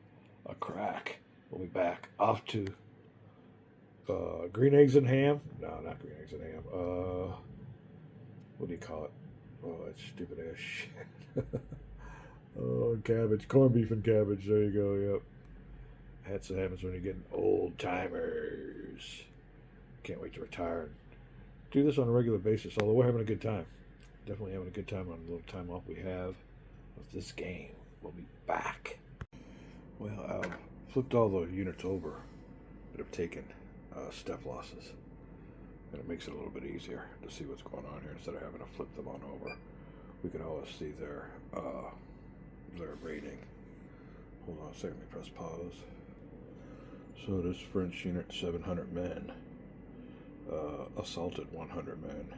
A crack. We'll be back. Off to green eggs and ham. No, not green eggs and ham. What do you call it? Oh, that's stupid ass shit. Oh, cabbage. Corned beef and cabbage. There you go. Yep. That's what happens when you're getting old timers. Can't wait to retire and do this on a regular basis, although we're having a good time. Definitely having a good time on the little time off we have with this game. We'll be back. Well, I've flipped all the units over that have taken step losses. And it makes it a little bit easier to see what's going on here instead of having to flip them on over. We can always see their rating. Hold on a second, let me press pause. So this French unit, 700 men, assaulted 100 men,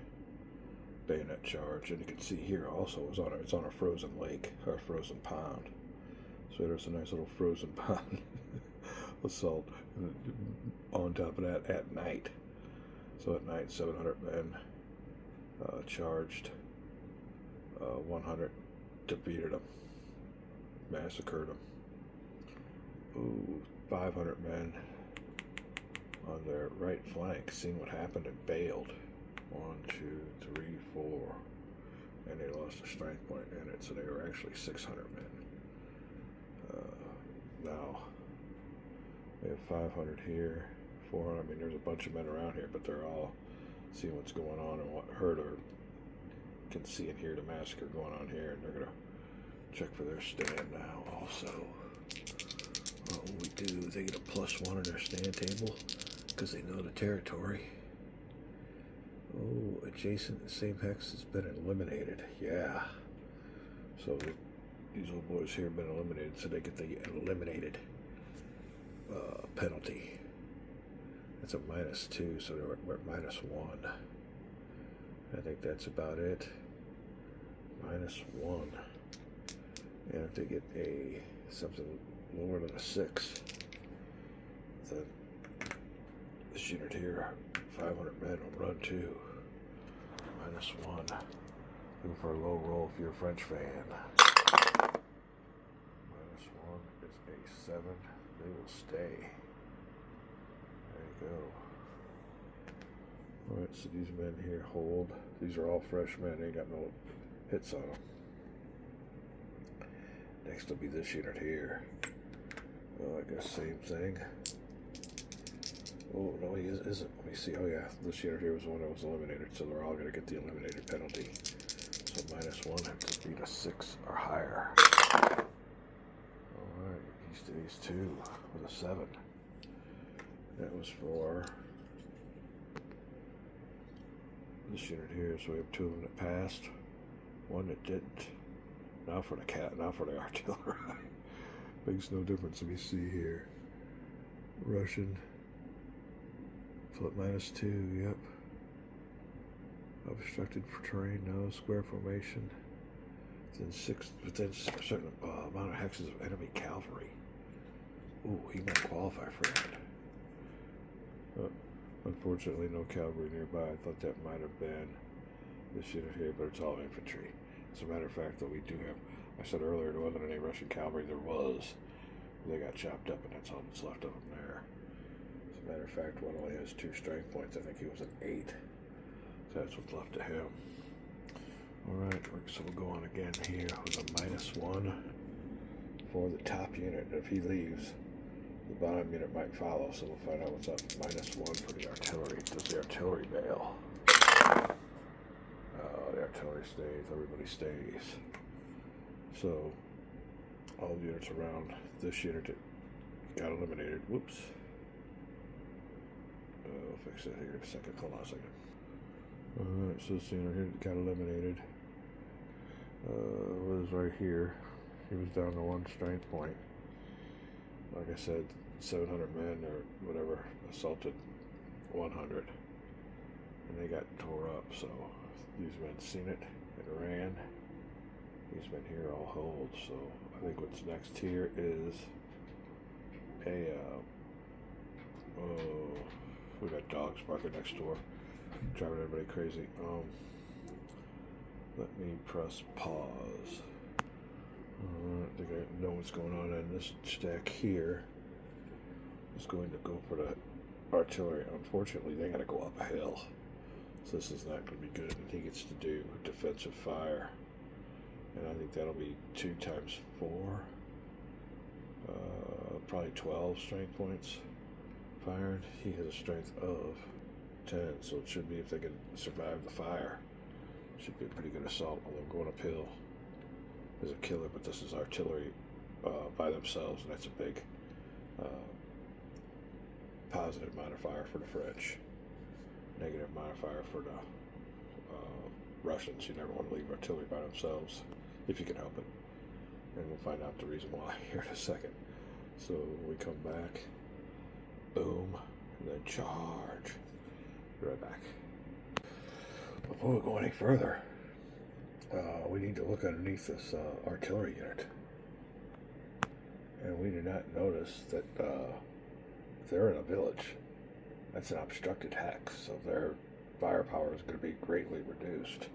bayonet charge, and you can see here also it's on a frozen lake or a frozen pond. So there's a nice little frozen pond assault, and on top of that at night. So at night, 700 men charged, 100 defeated them, massacred them. Ooh, 500 men on their right flank, seen what happened and bailed. 1, 2, 3, 4, and they lost a strength point in it, so they were actually 600 men. Now we have 500 here, 400. I mean, there's a bunch of men around here, but they're all seeing what's going on and what heard or can see and hear the massacre going on here, and they're gonna check for their stand now. Also, what will we do? They get a +1 on their stand table because they know the territory. Oh, adjacent same hex has been eliminated. Yeah. So these little boys here have been eliminated, so they get the eliminated penalty. That's a -2, so we're at -1. I think that's about it. -1. And if they get something lower than a 6, then this unit here, 500 men, will run too. -1. Looking for a low roll if you're a French fan. -1 is a 7. They will stay. There you go. Alright, so these men here hold. These are all fresh men. They ain't got no hits on them. Next will be this unit here. Oh, I guess same thing. Oh, no, he isn't. Let me see. Oh, yeah. This unit here was the one that was eliminated, so they're all going to get the eliminated penalty. So -1 have to beat a 6 or higher. Alright, he stays 2 with a 7. That was for this unit here, so we have 2 of them that passed, 1 that didn't. Now for the artillery. Makes no difference. Let me see here. Russian. Flip -2, yep. Obstructed for terrain, no. Square formation. Within a certain amount of hexes of enemy cavalry. Ooh, he might qualify for that. Unfortunately, no cavalry nearby. I thought that might have been this unit here, but it's all infantry. As a matter of fact, though, we do have, I said earlier there wasn't any Russian cavalry. There was. They got chopped up, and that's all that's left of them there. As a matter of fact, one only has 2 strength points. I think he was an 8. So that's what's left of him. Alright, so we'll go on again here with a -1 for the top unit. If he leaves, the bottom unit might follow, so we'll find out what's up. -1 for the artillery. Does the artillery bail? The artillery stays, everybody stays. So, all the units around this unit got eliminated. Whoops. I'll fix that here in a second. Hold on a second. Alright, so this unit here got eliminated. Was right here. He was down to 1 strength point. Like I said, 700 men or whatever assaulted 100. And they got tore up, so these men seen it and ran. These men here all hold, so I think what's next here is a, we got dogs barking next door, driving everybody crazy. Let me press pause. I think I know what's going on, and this stack here is going to go for the artillery. Unfortunately, they got to go up a hill, so this is not going to be good. And he gets to do defensive fire, and I think that'll be 2 times 4, probably 12 strength points fired. He has a strength of 10, so it should be, if they can survive the fire, should be a pretty good assault. Although going uphill is a killer, but this is artillery by themselves, and that's a big positive modifier for the French, negative modifier for the Russians. You never want to leave artillery by themselves if you can help it, and we'll find out the reason why here in a second. So we come back, boom, and then charge. Be right back. Before we go any further, we need to look underneath this artillery unit, and we do not notice that they're in a village. That's an obstructed hex, so their firepower is going to be greatly reduced.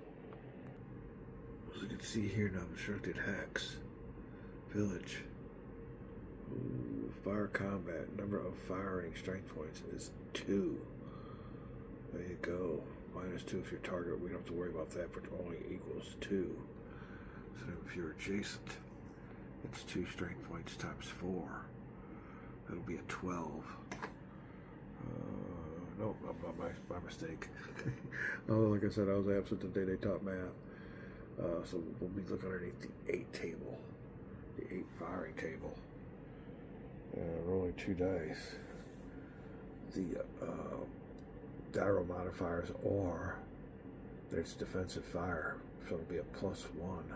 As you can see here, an obstructed hex village. Ooh, fire combat, number of firing strength points is 2. There you go. -2 if you're target. We don't have to worry about that, but it only equals 2. So if you're adjacent, it's 2 strength points times 4. That'll be a 12. Nope, my mistake. Oh, like I said, I was absent the day they taught math. So we'll be looking underneath the 8 table, the 8 firing table. Rolling 2 dice. The gyro modifiers are that it's defensive fire, so it'll be a +1.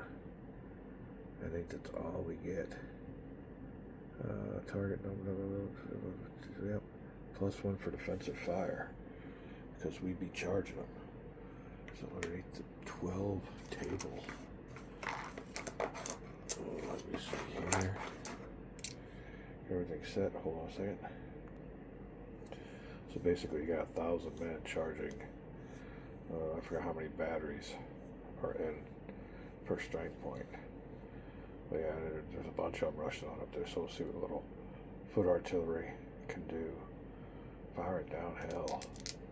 I think that's all we get. Target number, yep, +1 for defensive fire, because we'd be charging them. So underneath the 12 table, let me see here. Everything's set. Hold on a second. So basically, you got 1,000 men charging. I forgot how many batteries are in per strength point. But yeah, there's a bunch of them rushing on up there. So we'll see what the little foot artillery can do. Firing downhill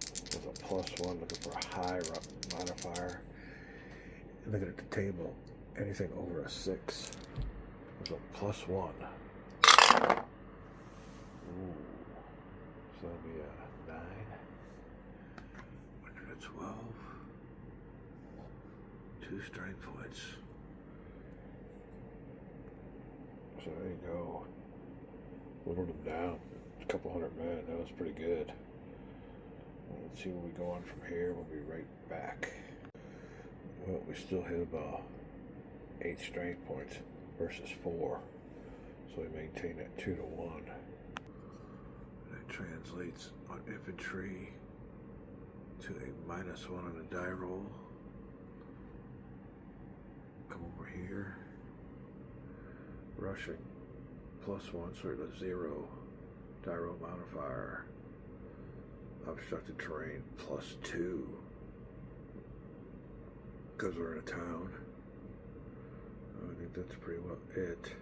with a +1, looking for a high modifier. And looking at the table, anything over a 6 is a +1. Ooh. So that'll be a 9, 112, 2 strength points. So there you go. Whittled them down. A couple hundred men. That was pretty good. Let's see where we go on from here. We'll be right back. Well, we still have about 8 strength points versus 4. So we maintain that 2 to 1. That translates on infantry to a -1 on the die roll. Come over here. Rushing +1, so we're at a 0 die roll modifier. Obstructed terrain +2 because we're in a town. I think that's pretty well it.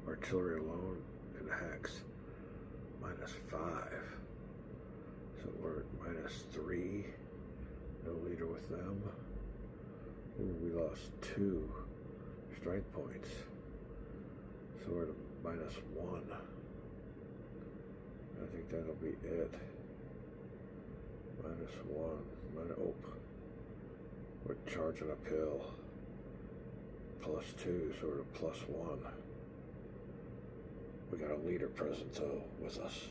Artillery alone in the hex -5, so we're at -3 No leader with them. Ooh, we lost 2 strength points. So we're at a -1. I think that'll be it. -1. Oh, we're charging uphill. +2, so we're at a +1. We got a leader present though with us.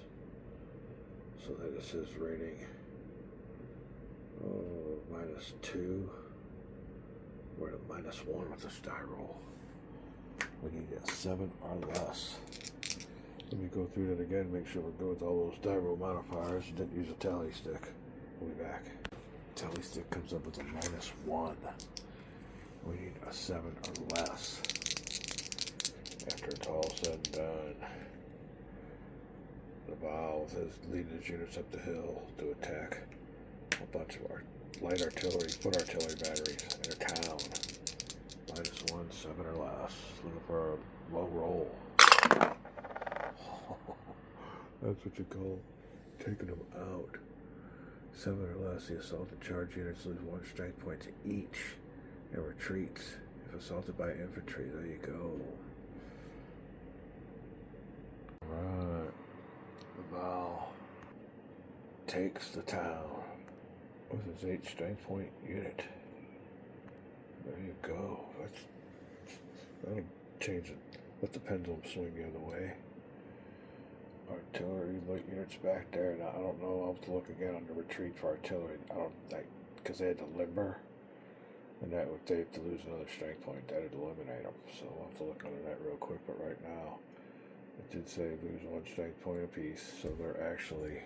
So that is his rating. Oh, -2. We're at a -1 with this die roll. We need a 7 or less. Let me go through that again, make sure we're good with all those die roll modifiers. Didn't use a tally stick. We'll be back. Tally stick comes up with a -1. We need a 7 or less. After it's all said and done, Laval with his leading his units up the hill to attack a bunch of our light artillery, foot artillery batteries in a town. -1, 7 or less. Looking for a low roll. That's what you call taking them out. 7 or less. The assaulted charge units lose 1 strength point to each and retreats if assaulted by infantry. There you go. Alright. Laval takes the town with his 8 strength point unit. There you go. That'll change it. Let the pendulum swing the other way. Artillery light units back there. Now, I don't know. I'll have to look again on the retreat for artillery. I don't think, because they had to limber, and that would, they have to lose another strength point. That'd eliminate them. So I'll have to look under that real quick. But right now, it did say lose 1 strength point apiece. So they're actually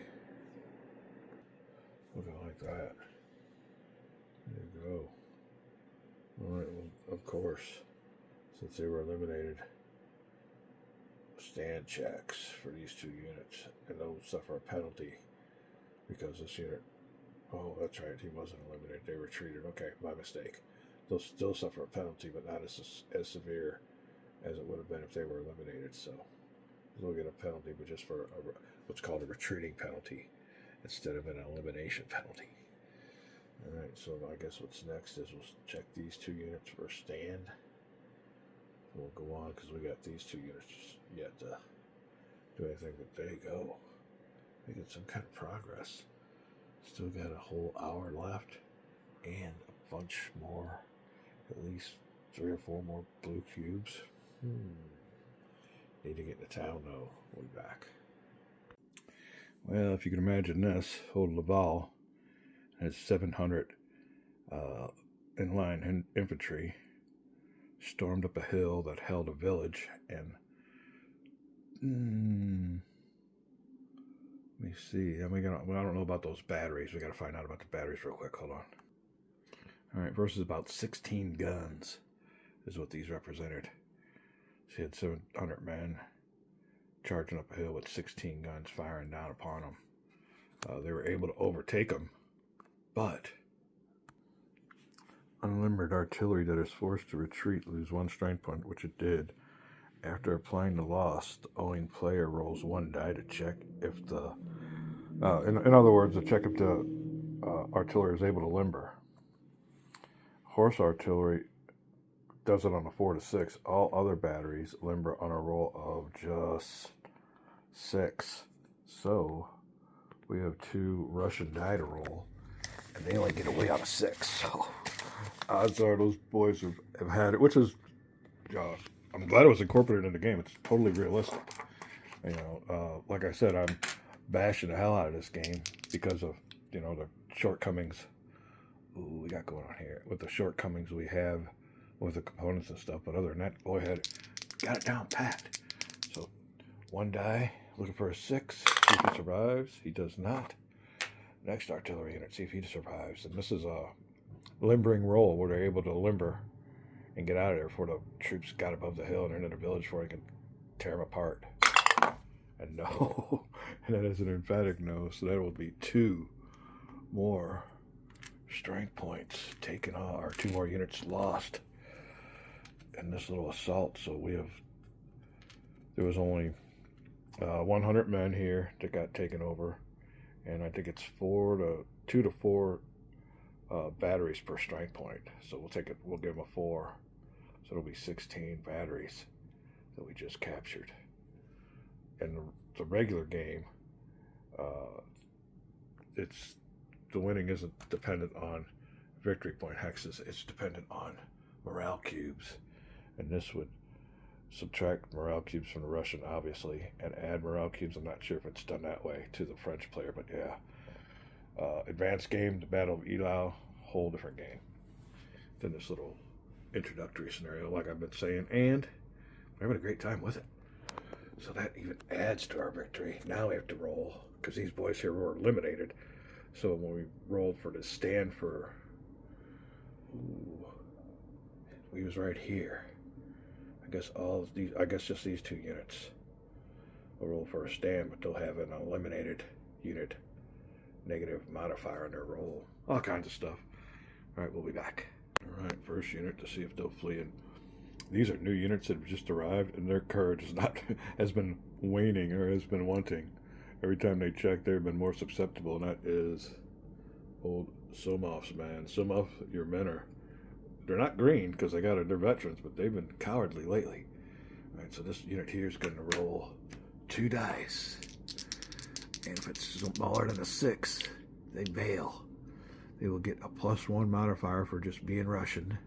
looking like that. There you go. Alright, well, of course, since they were eliminated, stand checks for these 2 units, and they'll suffer a penalty because this unit, oh, that's right, he wasn't eliminated, they retreated. Okay, my mistake. They'll still suffer a penalty, but not as severe as it would have been if they were eliminated. So they'll get a penalty, but just for what's called a retreating penalty instead of an elimination penalty. Alright, so I guess what's next is we'll check these 2 units for stand. We'll go on because we got these 2 units yet to do anything, but there you go. Making some kind of progress. Still got a whole hour left and a bunch more, at least 3 or 4 more blue cubes. Need to get into town though. We'll be back. Well, if you can imagine this, old Laval has 700 inline infantry, stormed up a hill that held a village, and let me see. I don't know about those batteries. We got to find out about the batteries real quick. Hold on. All right, versus about 16 guns is what these represented. So he had 700 men charging up a hill with 16 guns firing down upon them. They were able to overtake them, but unlimbered artillery that is forced to retreat lose 1 strength point, which it did. After applying the loss, the owing player rolls 1 die to check if the in other words, to check if the artillery is able to limber. Horse artillery does it on a 4 to 6. All other batteries limber on a roll of just 6. So we have 2 Russian die to roll, and they only get away out of 6. So odds are those boys have had it, which is, I'm glad it was incorporated in the game. It's totally realistic. You know, like I said, I'm bashing the hell out of this game because of, you know, the shortcomings we got going on here, with the shortcomings we have with the components and stuff. But other than that, go ahead, got it down pat. So 1 die, looking for a 6, see if he survives. He does not. Next artillery unit, see if he survives. And this is a limbering roll where they're able to limber and get out of there before the troops got above the hill and into the village before they can tear them apart. And no, and that is an emphatic no. So that will be 2 more strength points taken off, or 2 more units lost in this little assault. So there was only 100 men here that got taken over, and I think it's 2 to 4 batteries per strength point. So we'll give them a 4. So it'll be 16 batteries that we just captured. In the regular game, the winning isn't dependent on victory point hexes. It's dependent on morale cubes. And this would subtract morale cubes from the Russian, obviously, and add morale cubes. I'm not sure if it's done that way to the French player, but yeah. Advanced game, the Battle of Eylau, whole different game than this little introductory scenario, like I've been saying, and we're having a great time with it. So that even adds to our victory. Now we have to roll, because these boys here were eliminated. So when we rolled for the stand for, we was right here. I guess just these 2 units will roll for a stand, but they'll have an eliminated unit negative modifier on their roll. All kinds of stuff. Alright, we'll be back. Alright, first unit to see if they'll flee. And these are new units that have just arrived, and their courage has been waning, or has been wanting. Every time they check, they've been more susceptible, and that is old Somovs, man. Somov, your men they're not green because they're veterans, but they've been cowardly lately. Alright, so this unit here is going to roll 2 dice. And if it's smaller than a 6, they bail. They will get a +1 modifier for just being Russian.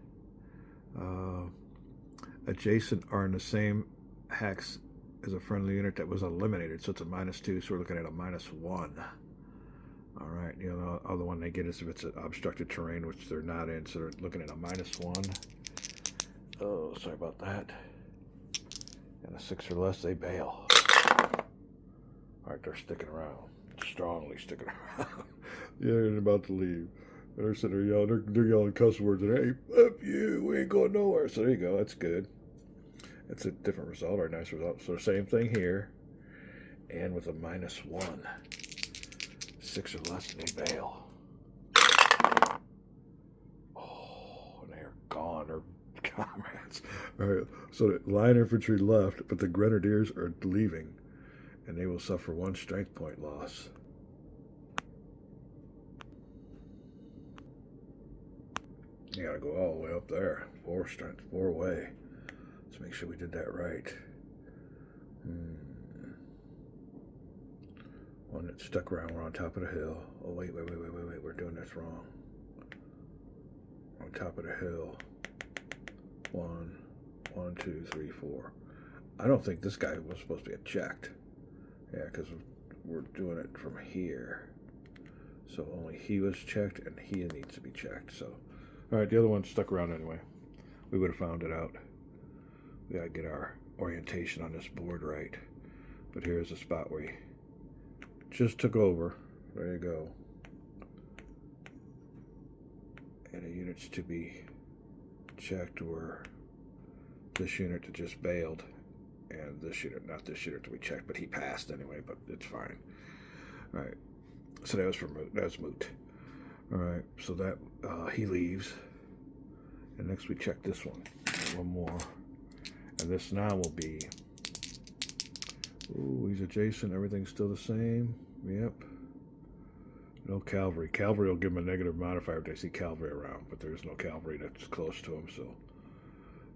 Adjacent are in the same hex as a friendly unit that was eliminated, so it's a -2, so we're looking at a -1. Alright, the other one they get is if it's an obstructed terrain, which they're not in, so they're looking at a -1. Oh, sorry about that. And a 6 or less, they bail. Alright, they're sticking around. Strongly sticking around. Yeah, they're about to leave. And they're sitting there yelling, they're yelling cuss words, and hey, F you, we ain't going nowhere. So there you go, that's good. That's a different result, or a nice result. So same thing here. And with a -1. 6 or less, they bail. Oh, and they're gone. They're comrades. Alright, so the line infantry left, but the grenadiers are leaving. And they will suffer 1 strength point loss. You gotta go all the way up there. 4 strength, 4 way. Let's make sure we did that right. One that stuck around, we're on top of the hill. Oh, wait, we're doing this wrong. On top of the hill. 1, 2, 3, 4. I don't think this guy was supposed to get checked. Yeah, because we're doing it from here. So only he was checked, and he needs to be checked. So, alright, the other one stuck around anyway. We would have found it out. We gotta get our orientation on this board right. But here's the spot where we just took over. There you go. And the units to be checked were this unit that just bailed. And this unit, not this unit to be checked, but he passed anyway, but it's fine. Alright, so that was moot. Alright, so that, he leaves. And next we check this one. One more. And this now will be, ooh, he's adjacent, everything's still the same. Yep. No cavalry. Cavalry will give him a negative modifier if they see cavalry around, but there's no cavalry that's close to him, so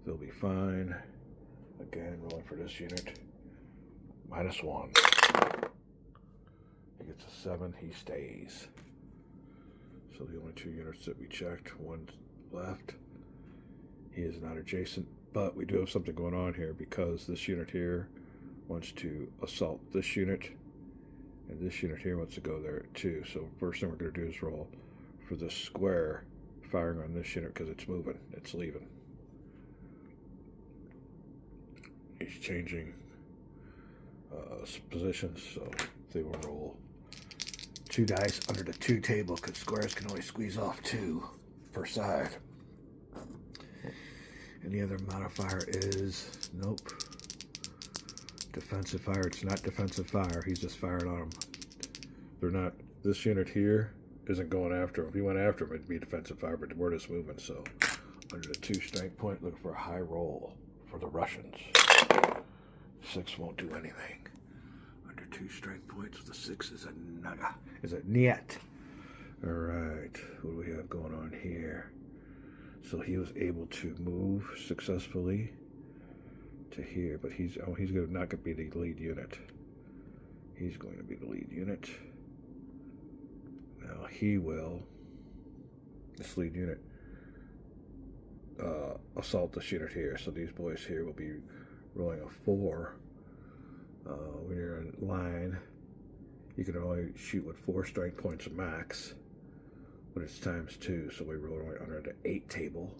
they'll be fine. Again, rolling for this unit. -1. He gets a 7, he stays. So the only 2 units that we checked, 1 left. He is not adjacent, but we do have something going on here because this unit here wants to assault this unit, and this unit here wants to go there too. So first thing we're going to do is roll for the square, firing on this unit because it's moving, it's leaving. He's changing positions, so they will roll 2 dice under the 2 table because squares can only squeeze off 2 per side. And the other modifier is, nope, defensive fire. It's not defensive fire. He's just firing on them. They're not, this unit here isn't going after him. If he went after him, it'd be defensive fire, but we're just moving. So under the 2 strength point, looking for a high roll for the Russians. 6 won't do anything. Under 2 strength points, the 6 is a naga, is a niet. Alright, what do we have going on here? So he was able to move successfully to here, but he's not going to be the lead unit. He's going to be the lead unit. Now he will, this lead unit, assault the unit here. So these boys here will be rolling a 4. When you're in line, you can only shoot with 4 strength points max, but it's times 2, so we roll under the 8 table.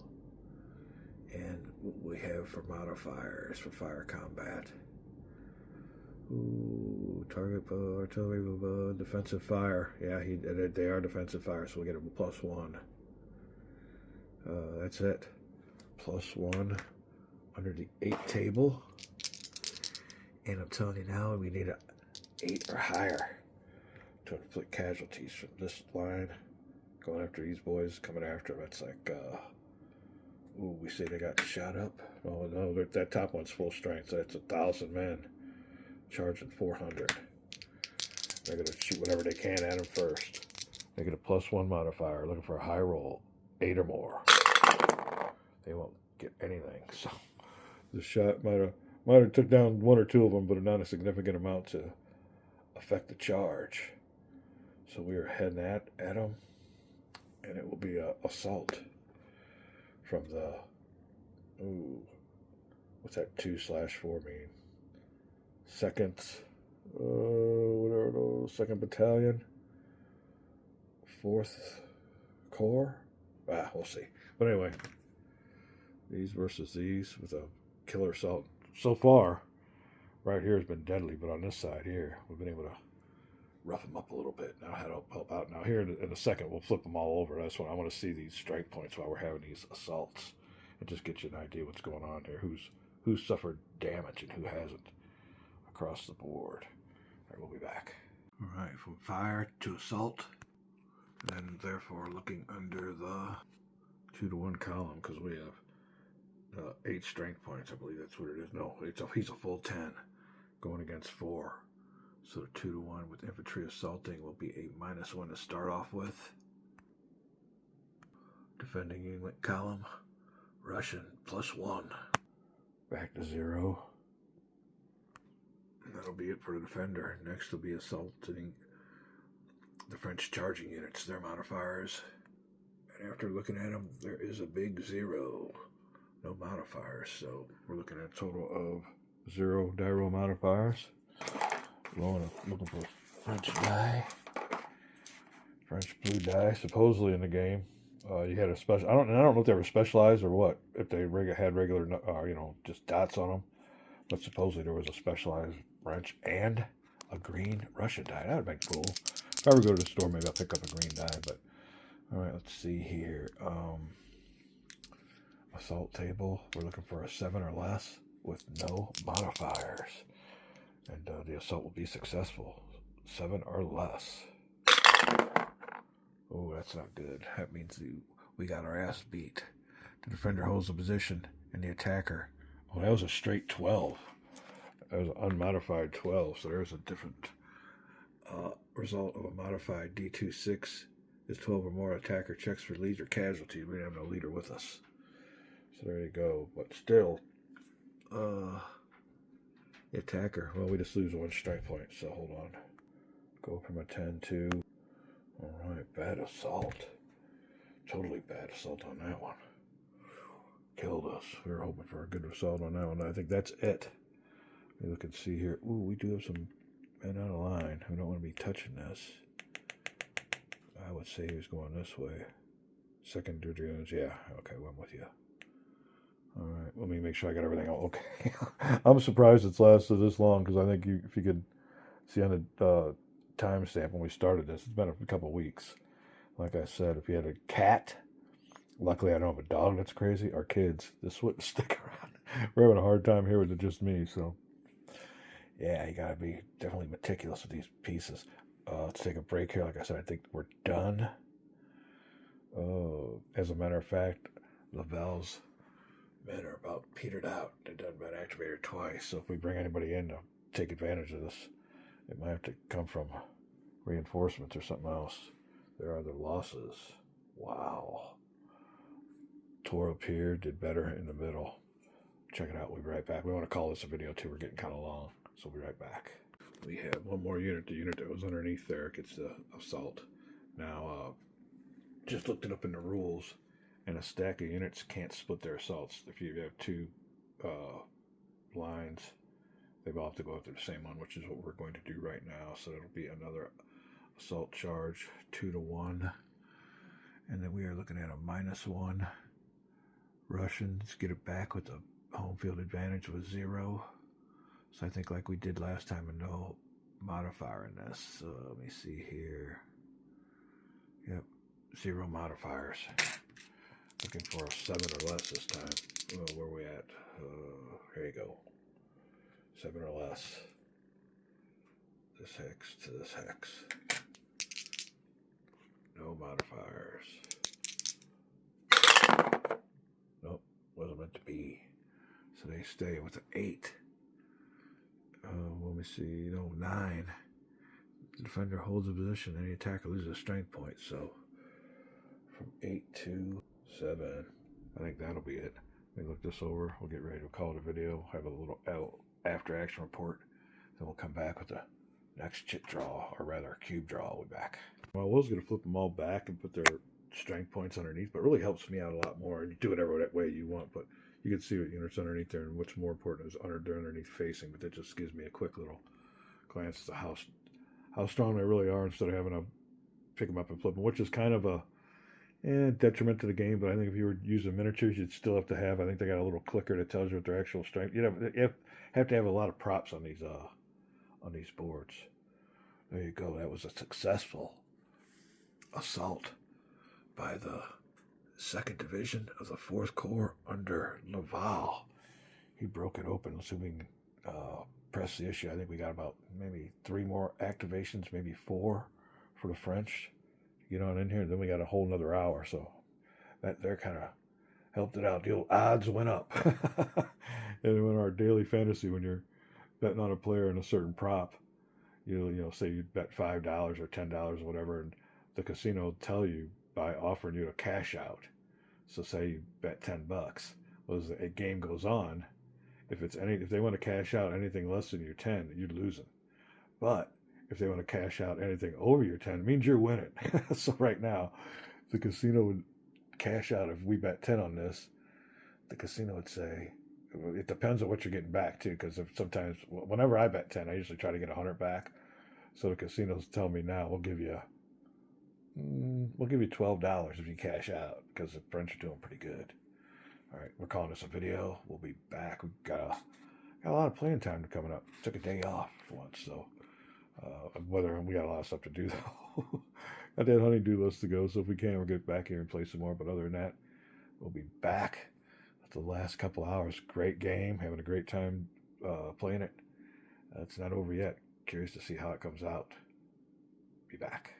And what we have for modifiers for fire combat. Ooh, target artillery, defensive fire. Yeah, they are defensive fire, so we get a +1. That's it. +1 under the 8 table. And I'm telling you now, we need a 8 or higher to inflict casualties from this line. Going after these boys, coming after them, it's like, ooh, we say they got shot up. Oh no, that top one's full strength, so it's 1,000 men charging 400. They're gonna shoot whatever they can at them first. They get a +1 modifier, looking for a high roll, 8 or more. They won't get anything. So the shot might have took down 1 or 2 of them, but not a significant amount to affect the charge. So we are heading at them, and it will be an assault from the, ooh, what's that 2/4 mean? Second, whatever those, 2nd Battalion, 4th Corps. We'll see. But anyway, these versus these with a killer assault. So far, right here has been deadly, but on this side here, we've been able to rough them up a little bit. Now how to help out. Now here in a second, we'll flip them all over. That's what I want to see, these strike points while we're having these assaults, and just get you an idea what's going on here. Who's suffered damage and who hasn't across the board. All right, we'll be back. All right, from fire to assault, and then therefore looking under the 2-to-1 column, because we have 8 strength points. I believe that's what it is. No, he's a full 10 going against 4. So 2-to-1 with infantry assaulting will be a -1 to start off with. Defending unit column, Russian +1. Back to 0. And that'll be it for the defender. Next will be assaulting the French charging units, their modifiers. And after looking at them, there is a big 0. No modifiers, so we're looking at a total of 0 die roll modifiers. Looking for French die, French blue die. Supposedly in the game, you had a special. I don't know if they were specialized or what. If they had regular, just dots on them. But supposedly there was a specialized French and a green Russian die. That would be cool. If I ever go to the store, maybe I'll pick up a green die. But all right, let's see here. Assault table. We're looking for a 7 or less with no modifiers. And the assault will be successful. 7 or less. Oh, that's not good. That means we got our ass beat. The defender holds the position, and the attacker. Oh, that was a straight 12. That was an unmodified 12, so there's a different result of a modified D26 is 12 or more. Attacker checks for leads or casualties. We didn't have no leader with us. So there you go. But still, the attacker, well, we just lose 1 strike point, so hold on. Go from a 10 to, all right, bad assault. Totally bad assault on that one. Killed us. We were hoping for a good assault on that one. I think that's it. Maybe look and see here. Ooh, we do have some men out of line who don't want to be touching this. I would say he was going this way. Second dragoons, yeah. Okay, I'm with you. All right, let me make sure I got everything out. Okay. I'm surprised it's lasted this long, because I think if you could see on the timestamp when we started this, it's been a couple weeks. Like I said, if you had a cat, luckily I don't have a dog that's crazy, or kids, this wouldn't stick around. We're having a hard time here with it just me, so yeah, you gotta be definitely meticulous with these pieces. Let's take a break here. Like I said, I think we're done. As a matter of fact, Lavelle's men are about petered out. They've done been activated twice, so if we bring anybody in to take advantage of this, it might have to come from reinforcements or something else. there are the losses. Wow. Tore up here, did better in the middle. Check it out. We'll be right back. We want to call this a video too. We're getting kind of long, so we'll be right back. We have one more unit. The unit that was underneath there gets the assault. Now, just looked it up in the rules, and a stack of units can't split their assaults. If you have two lines, they all have to go after the same one, which is what we're going to do right now. So it'll be another assault charge, 2 to 1. And then we are looking at a -1. Russians get it back with the home field advantage with 0. So I think like we did last time, and no modifier in this. So let me see here. Yep, 0 modifiers. Looking for a 7 or less this time. Well, where are we at? Here you go. 7 or less. This hex to this hex. No modifiers. Nope, wasn't meant to be. So they stay with an 8. Let me see. No, 9. The defender holds a position. Any attacker loses a strength point. So from 8 to 7. I think that'll be it. Let me look this over. We'll get ready to call it a video. Have a little after action report. Then we'll come back with the next chit draw, or rather cube draw. We'll be back. Well, I was going to flip them all back and put their strength points underneath, but it really helps me out a lot more. You do it whatever way you want, but you can see what units underneath there, and what's more important is they're underneath facing. But that just gives me a quick little glance as to how strong they really are, instead of having to pick them up and flip them, which is kind of a detriment to the game. But I think if you were using miniatures, you'd still have to have. I think they got a little clicker that tells you what their actual strength. You have to have a lot of props on these boards. There you go. That was a successful assault by the 2nd Division of the 4th Corps under Laval. He broke it open. Let's see if we can press the issue. I think we got about maybe 3 more activations, maybe 4 for the French to get on in here. Then we got a whole nother hour. So that there kind of helped it out. The old odds went up. And in our daily fantasy, when you're betting on a player in a certain prop, you say you bet $5 or $10 or whatever, and the casino will tell you by offering you a cash out. So say you bet $10. Well, as the game goes on, if they want to cash out anything less than your 10, you're losing. But if they want to cash out anything over your 10, it means you're winning. So right now, the casino would cash out if we bet 10 on this. The casino would say, it depends on what you're getting back too, because sometimes whenever I bet 10, I usually try to get 100 back. So the casinos tell me now, we'll give you $12 if you cash out, because the French are doing pretty good. All right, we're calling this a video. We'll be back. We've got a lot of playing time coming up. Took a day off for once, so whether we got a lot of stuff to do though. Got that honey-do list to go, so if we can, we'll get back here and play some more. But other than that, we'll be back. The last couple hours, great game, having a great time playing it. It's not over yet. Curious to see how it comes out. Be back.